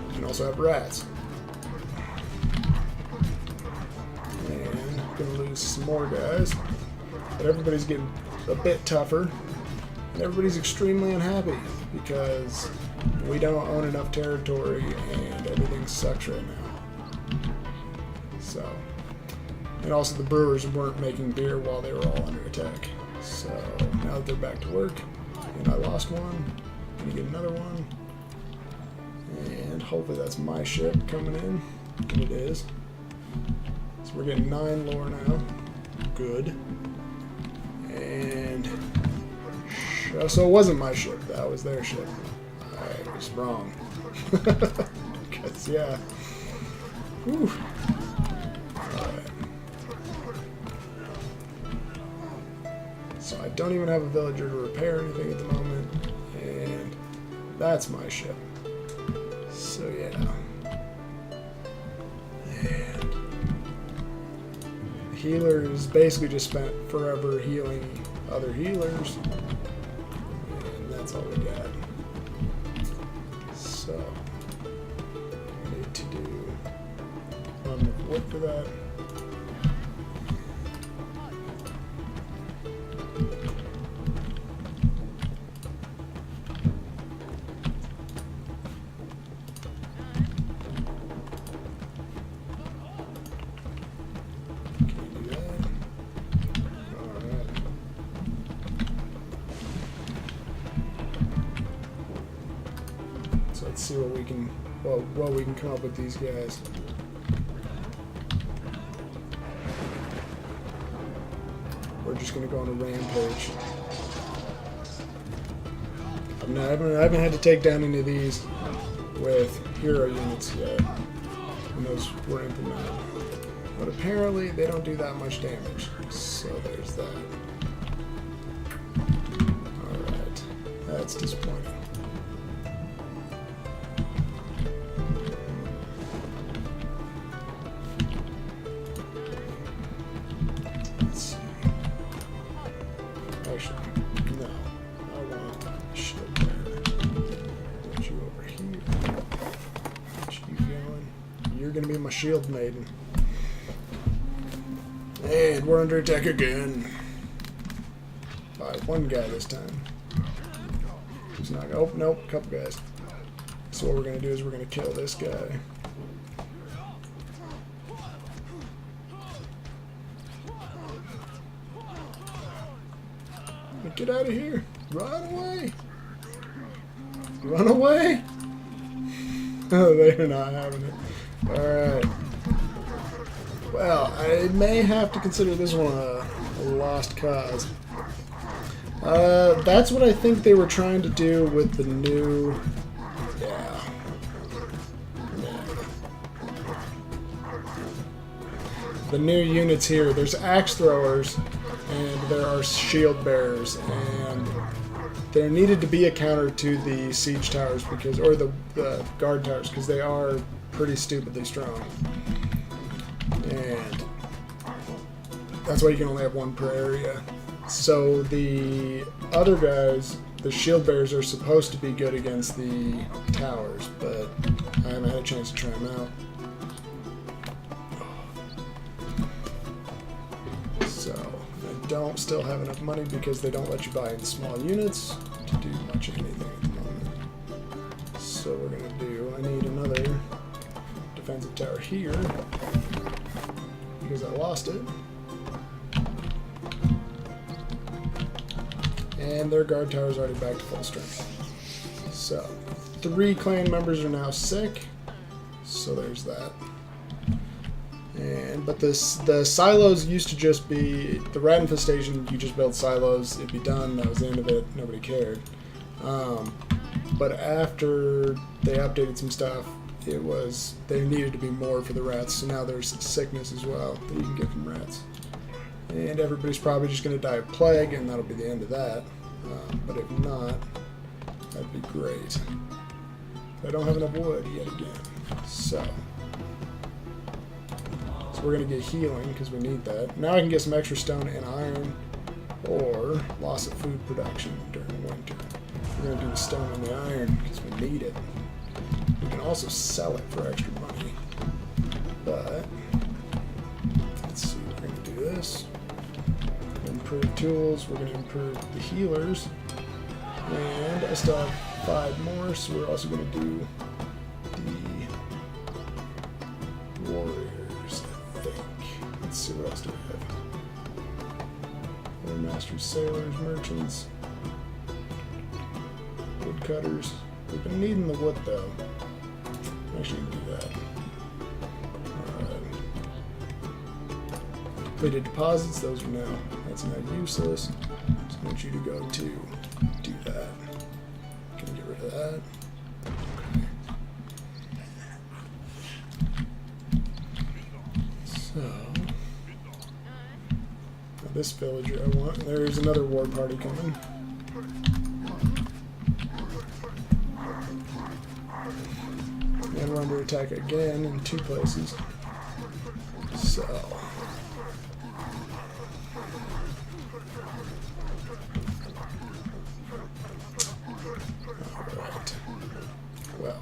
we can also have rats. And I'm going to lose some more guys. But everybody's getting a bit tougher. And everybody's extremely unhappy because we don't own enough territory and everything sucks right now. So, and also the brewers weren't making beer while they were all under attack. So now that they're back to work, and I lost one, I'm gonna get another one. And hopefully that's my ship coming in. And it is. So we're getting 9 lore now. Good. And so it wasn't my ship, that was their ship. I was wrong. Because, yeah. Whew. Alright. So I don't even have a villager to repair anything at the moment. And that's my ship. So, yeah. And the healers basically just spent forever healing other healers. And that's all we got. So, I need to do enough wood for that. Let's see what we can, what we can come up with these guys. We're just gonna go on a rampage. I haven't had to take down any of these with hero units yet, and those were implemented. But apparently they don't do that much damage, so there's that. Alright, that's disappointing. Actually, no. I want a shield bearer. Put you over here. Get you going. You're gonna be my shield maiden. And we're under attack again. By one guy this time. Who's not gonna, oh, nope, a couple guys. So what we're gonna do is we're gonna kill this guy. Get out of here. Run away. Run away. Oh, they're not having it. Alright. Well, I may have to consider this one a lost cause. That's what I think they were trying to do with the new... Yeah. The new units here. There's axe throwers. And there are shield bearers, and there needed to be a counter to the siege towers because, or the guard towers, because they are pretty stupidly strong. And that's why you can only have one per area. So the other guys, the shield bearers, are supposed to be good against the towers, but I haven't had a chance to try them out. Don't still have enough money because they don't let you buy in small units to do much of anything at the moment. So we're gonna do, I need another defensive tower here because I lost it. And their guard tower is already back to full strength. So 3 clan members are now sick, so there's that. But the silos used to just be the rat infestation. You just build silos, it'd be done. That was the end of it. Nobody cared. But after they updated some stuff, it was there needed to be more for the rats. So now there's sickness as well that you can get from rats. And everybody's probably just going to die of plague, and that'll be the end of that. But if not, that'd be great. But I don't have enough wood yet again. So we're going to get healing because we need that. Now I can get some extra stone and iron or loss of food production during winter. We're going to do the stone and the iron because we need it. We can also sell it for extra money. But let's see, we're going to do this. Improve tools, we're going to improve the healers. And I still have 5 more, so we're also going to do the warriors, I think. Let's see, what else do we have? Other masters, sailors, merchants, woodcutters. We've been needing the wood though. Actually, we can do that. Completed deposits, those are now, that's now useless. So I want you to go to do that. Can we get rid of that? Okay. So, now this villager I want, there's another war party coming. And we're under attack again in 2 places. So. Alright. Well,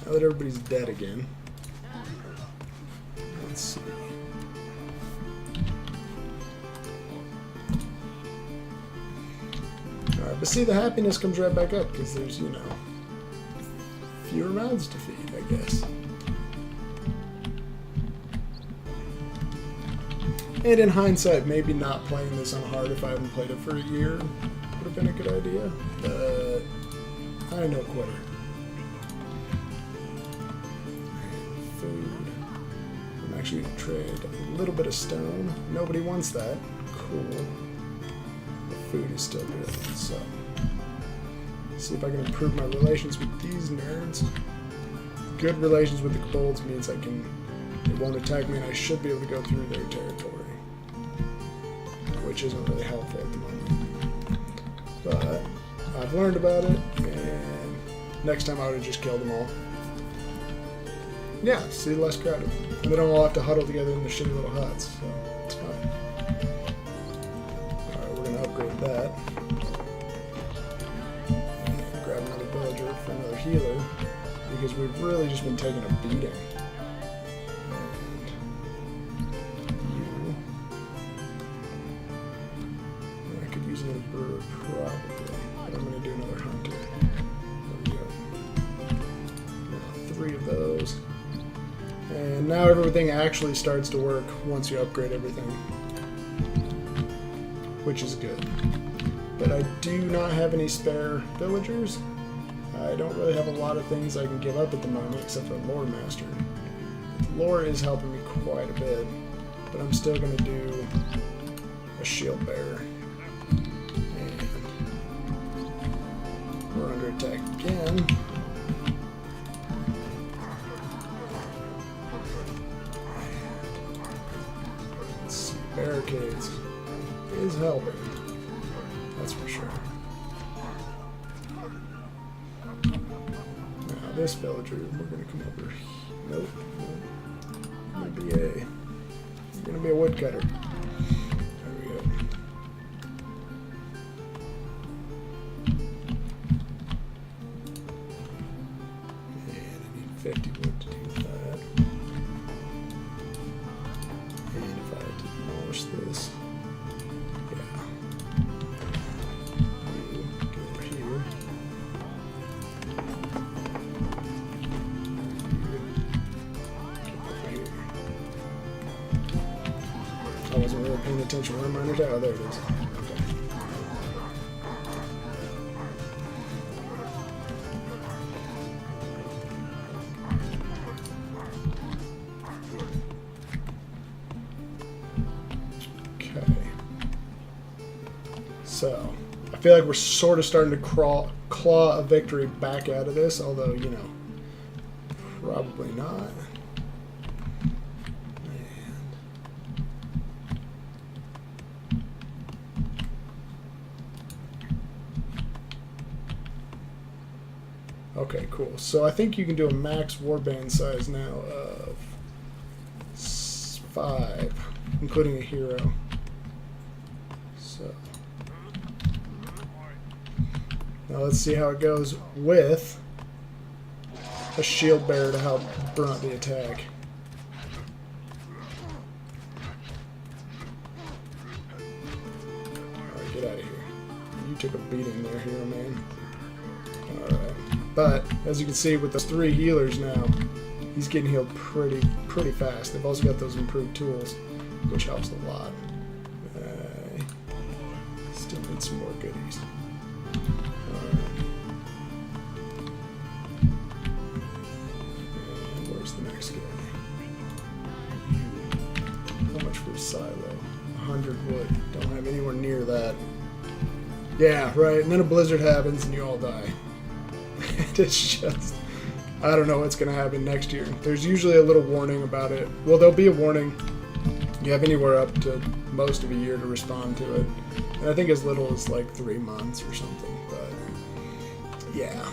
now that everybody's dead again, let's see. Alright, but see, the happiness comes right back up because there's, you know, fewer mouths to feed, I guess. And in hindsight, maybe not playing this on hard if I haven't played it for a year would have been a good idea, but I know quitter. And food. I'm actually going to trade a little bit of stone. Nobody wants that. Cool. The food is still good, so. See if I can improve my relations with these nerds. Good relations with the kobolds means they won't attack me and I should be able to go through their territory, which isn't really helpful at the moment. But I've learned about it, and next time I would have just killed them all. Yeah, see, less crowded. And they don't all have to huddle together in the shitty little huts, so it's fine. Alright, we're going to upgrade that. For another healer, because we've really just been taking a beating. And I could use another brewer, probably, but I'm going to do another hunter. There we go. 3 of those. And now everything actually starts to work once you upgrade everything, which is good. But I do not have any spare villagers. I don't really have a lot of things I can give up at the moment except for Lore Master. Lore is helping me quite a bit, but I'm still going to do a Shield Bearer. And we're under attack again. Let's see, barricades is helping, that's for sure. This villager, we're gonna come over. Nope. You're gonna be a woodcutter. There we go. And I need 50 wood to do that. And if I had to demolish this, yeah. You get over here. I wasn't really paying attention where mine are. Oh, there it is. Okay. Okay. So, I feel like we're sort of starting to claw a victory back out of this, although, you know, probably not. Okay, cool. So I think you can do a max warband size now of 5, including a hero. So Now let's see how it goes with a shield bearer to help brunt the attack. Alright, get out of here. You took a beating there, hero man. Alright. But, as you can see, with those 3 healers now, he's getting healed pretty fast. They've also got those improved tools, which helps a lot. Still need some more goodies. And where's the next guy? How much for a silo? 100 wood. Don't have anywhere near that. Yeah, right. And then a blizzard happens and you all die. It's just... I don't know what's going to happen next year. There's usually a little warning about it. Well, there'll be a warning. You have anywhere up to most of a year to respond to it. And I think as little as like 3 months or something. But, yeah.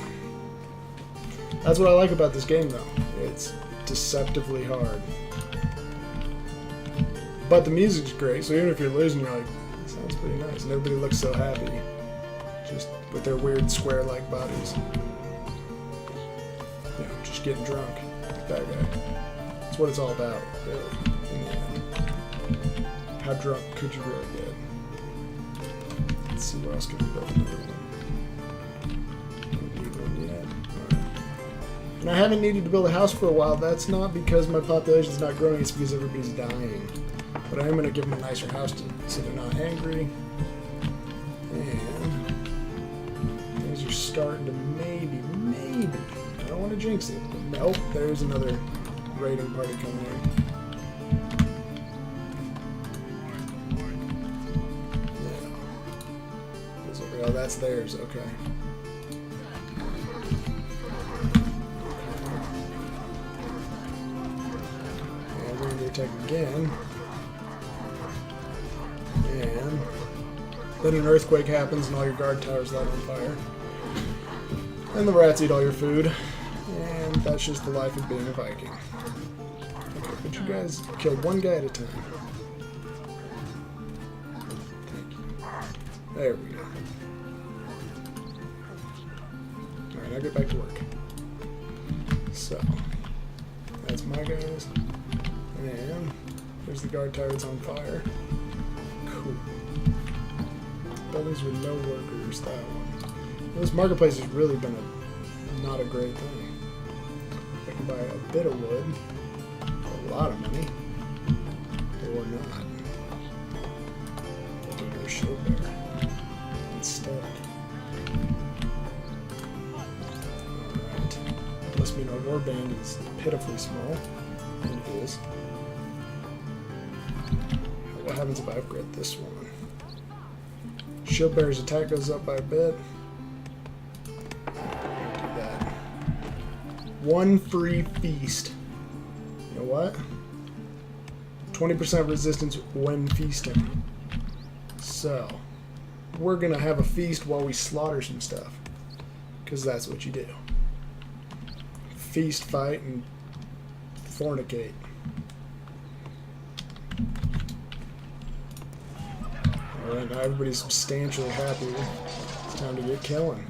That's what I like about this game, though. It's deceptively hard. But the music's great, so even if you're losing, you're like, sounds pretty nice. And everybody looks so happy. Just with their weird square-like bodies. You know, just getting drunk. Like that guy. That's what it's all about, really. In the end. How drunk could you really get? Let's see, where else can we build another one? Don't need one yet. Alright. And I haven't needed to build a house for a while. That's not because my population's not growing, it's because everybody's dying. But I am going to give them a nicer house so they're not angry. And things are starting to maybe, I don't want to jinx it, but nope, there's another raiding party coming in. Yeah. Oh, that's theirs, okay. And we're going to attack again. And then an earthquake happens and all your guard towers light on fire. And the rats eat all your food. And that's just the life of being a Viking. Okay, but you guys killed one guy at a time. Thank you. There we go. Alright, now get back to work. So, that's my guys. And there's the guard tower that's on fire. Cool. Buildings with no workers, that one. This marketplace has really been not a great thing. I can buy a bit of wood, a lot of money, or not. I'll do another shield bearer instead. Alright. Must mean our warband is pitifully small, and it is. What happens if I upgrade this one? Shield bearer's attack goes up by a bit. Do that. 1 free feast. You know what? 20% resistance when feasting. So, we're gonna have a feast while we slaughter some stuff. Because that's what you do. Feast, fight, and fornicate. Alright, now everybody's substantially happy. It's time to get killing.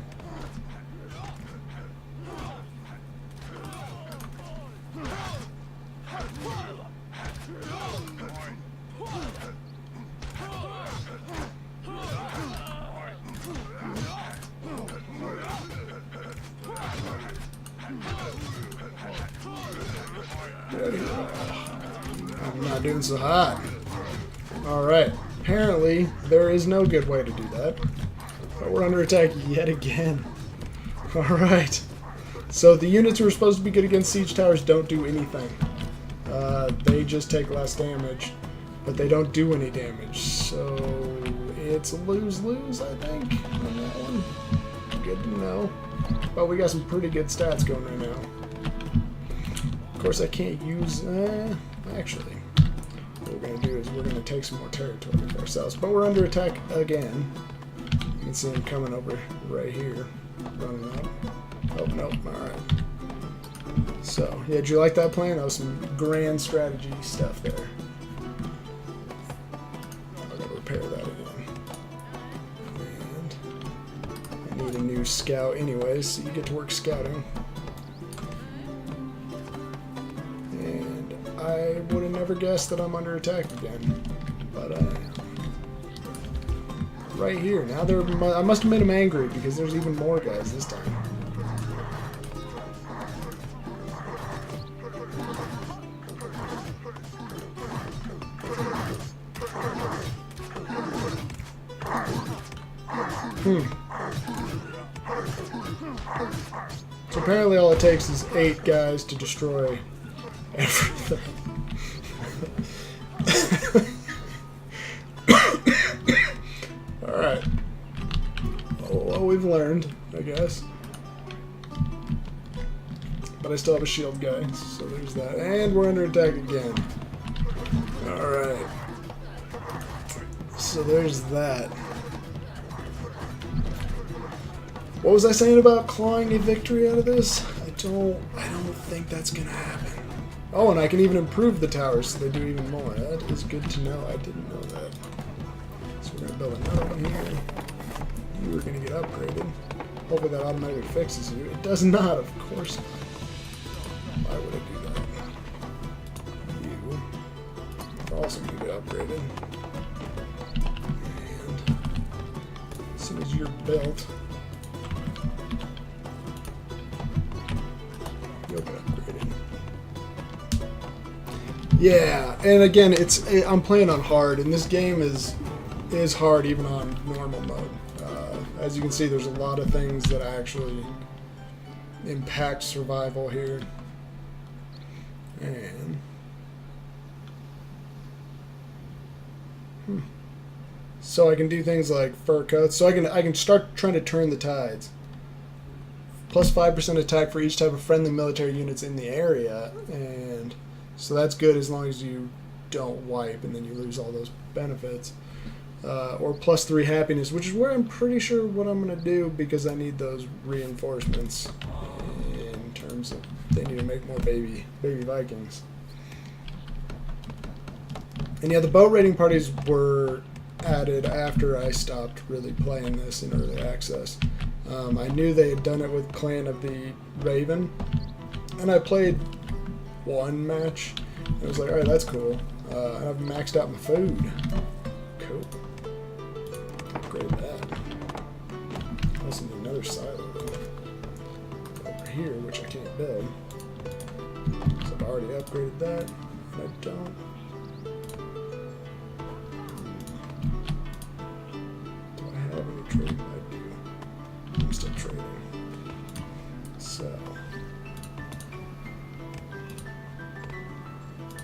I'm not doing so hot. Alright. Apparently, there is no good way to do that. But we're under attack yet again. Alright. So the units who are supposed to be good against siege towers don't do anything. They just take less damage, but they don't do any damage. So it's a lose-lose, I think, on that one. Good to know. But we got some pretty good stats going right now. Of course, I can't use... actually... What we're going to do is we're going to take some more territory for ourselves. But we're under attack again. You can see him coming over right here. Running up. Oh, nope. Alright. So, yeah, did you like that plan? That was some grand strategy stuff there. I've got to repair that again. And I need a new scout anyways, so you get to work scouting. And I would have never guessed that I'm under attack again. But right here, now I must have made them angry because there's even more guys this time. So apparently all it takes is 8 guys to destroy everything. Alright. Well, we've learned, I guess. But I still have a shield guy, so there's that. And we're under attack again. Alright. So there's that. What was I saying about clawing a victory out of this? I don't think that's gonna happen. Oh, and I can even improve the towers so they do even more. That is good to know. I didn't know that. So we're gonna build another one here. You are gonna get upgraded. Hopefully that automatically fixes you. It does not, of course. Why would it do that? You are also gonna get upgraded. And as soon as you're built, you'll get upgraded. Yeah, and again, I'm playing on hard, and this game is hard even on normal mode. As you can see, there's a lot of things that actually impact survival here. And so I can do things like fur coats. So I can start trying to turn the tides. Plus 5% attack for each type of friendly military units in the area, and so that's good as long as you don't wipe and then you lose all those benefits. Or plus 3 happiness, which is where I'm pretty sure what I'm going to do because I need those reinforcements in terms of they need to make more baby Vikings. And yeah, the boat raiding parties were added after I stopped really playing this in early access. I knew they had done it with Clan of the Raven, and I played one match. I was like, alright, that's cool. I've maxed out my food. Cool. Upgrade that. Also need another silo over here, which I can't build. So I've already upgraded that. And I don't. Do I have any trading? I do. I'm still trading. So.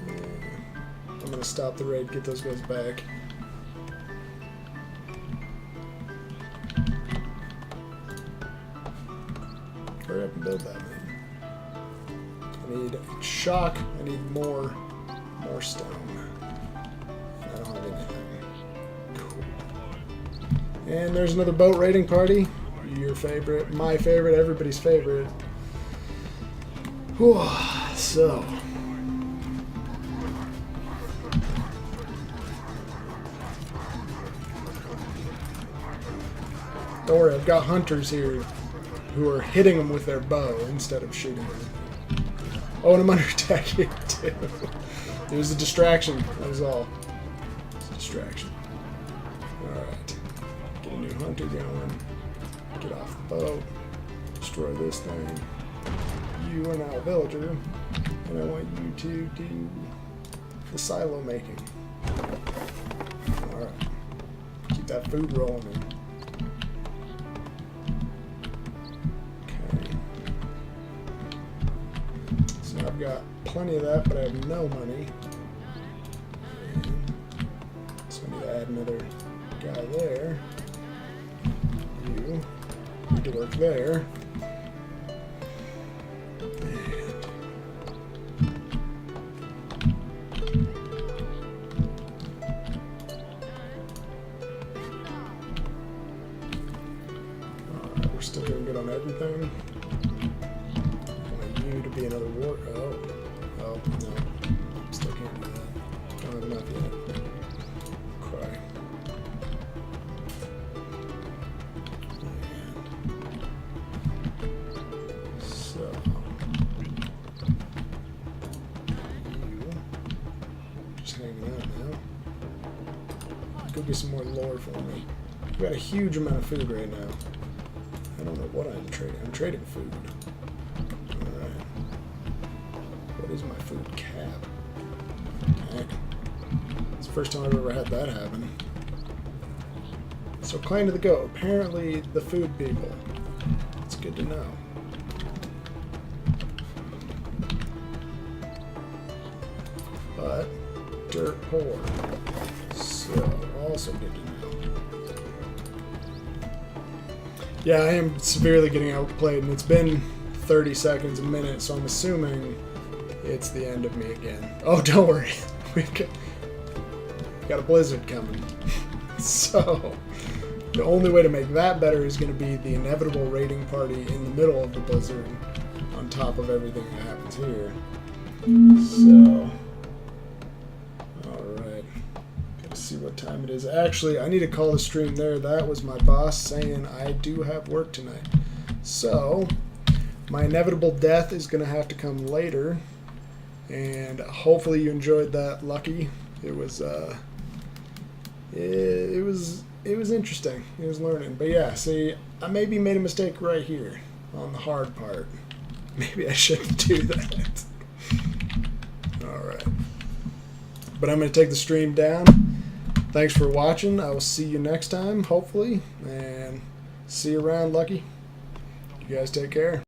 Yeah. I'm going to stop the raid, get those guys back. Hurry up and build that, man. I need shock. I need more stone. I don't have anything. Cool. And there's another boat raiding party. Your favorite, my favorite, everybody's favorite. Whew. So. Don't worry, I've got hunters here who are hitting them with their bow instead of shooting them. Oh, and I'm under attack here too. It was a distraction, that was all. It's a distraction. Alright. Get a new hunter going. Get off the boat. Destroy this thing. You are now a villager. And I want you to do the silo making. Alright. Keep that food rolling in. I've got plenty of that, but I have no money. So I need to add another guy there. You need to work there. Alright, we're still doing good on everything. To be another war. Oh, no. Still can't do that. Don't have enough yet. Cry. Go get some more lore for me. I've got a huge amount of food right now. I don't know what I'm trading. I'm trading food. Alright. What is my food cap? Heck. It's the first time I've ever had that happen. So, claim to the goat. Apparently, the food people. It's good to know. But, dirt poor. So, also good to know. Yeah, I am severely getting outplayed, and it's been 30 seconds a minute, so I'm assuming it's the end of me again. Oh, don't worry. We've got a blizzard coming. So, the only way to make that better is going to be the inevitable raiding party in the middle of the blizzard on top of everything that happens here. So, alright. Gotta see what time it is. Actually, I need to call the stream there. That was my boss saying I do have work tonight. So, my inevitable death is going to have to come later. And hopefully you enjoyed that, Lucky. It was interesting. It was learning. But yeah, see, I maybe made a mistake right here on the hard part. Maybe I shouldn't do that. Alright. But I'm going to take the stream down. Thanks for watching. I will see you next time, hopefully. And see you around, Lucky. You guys take care.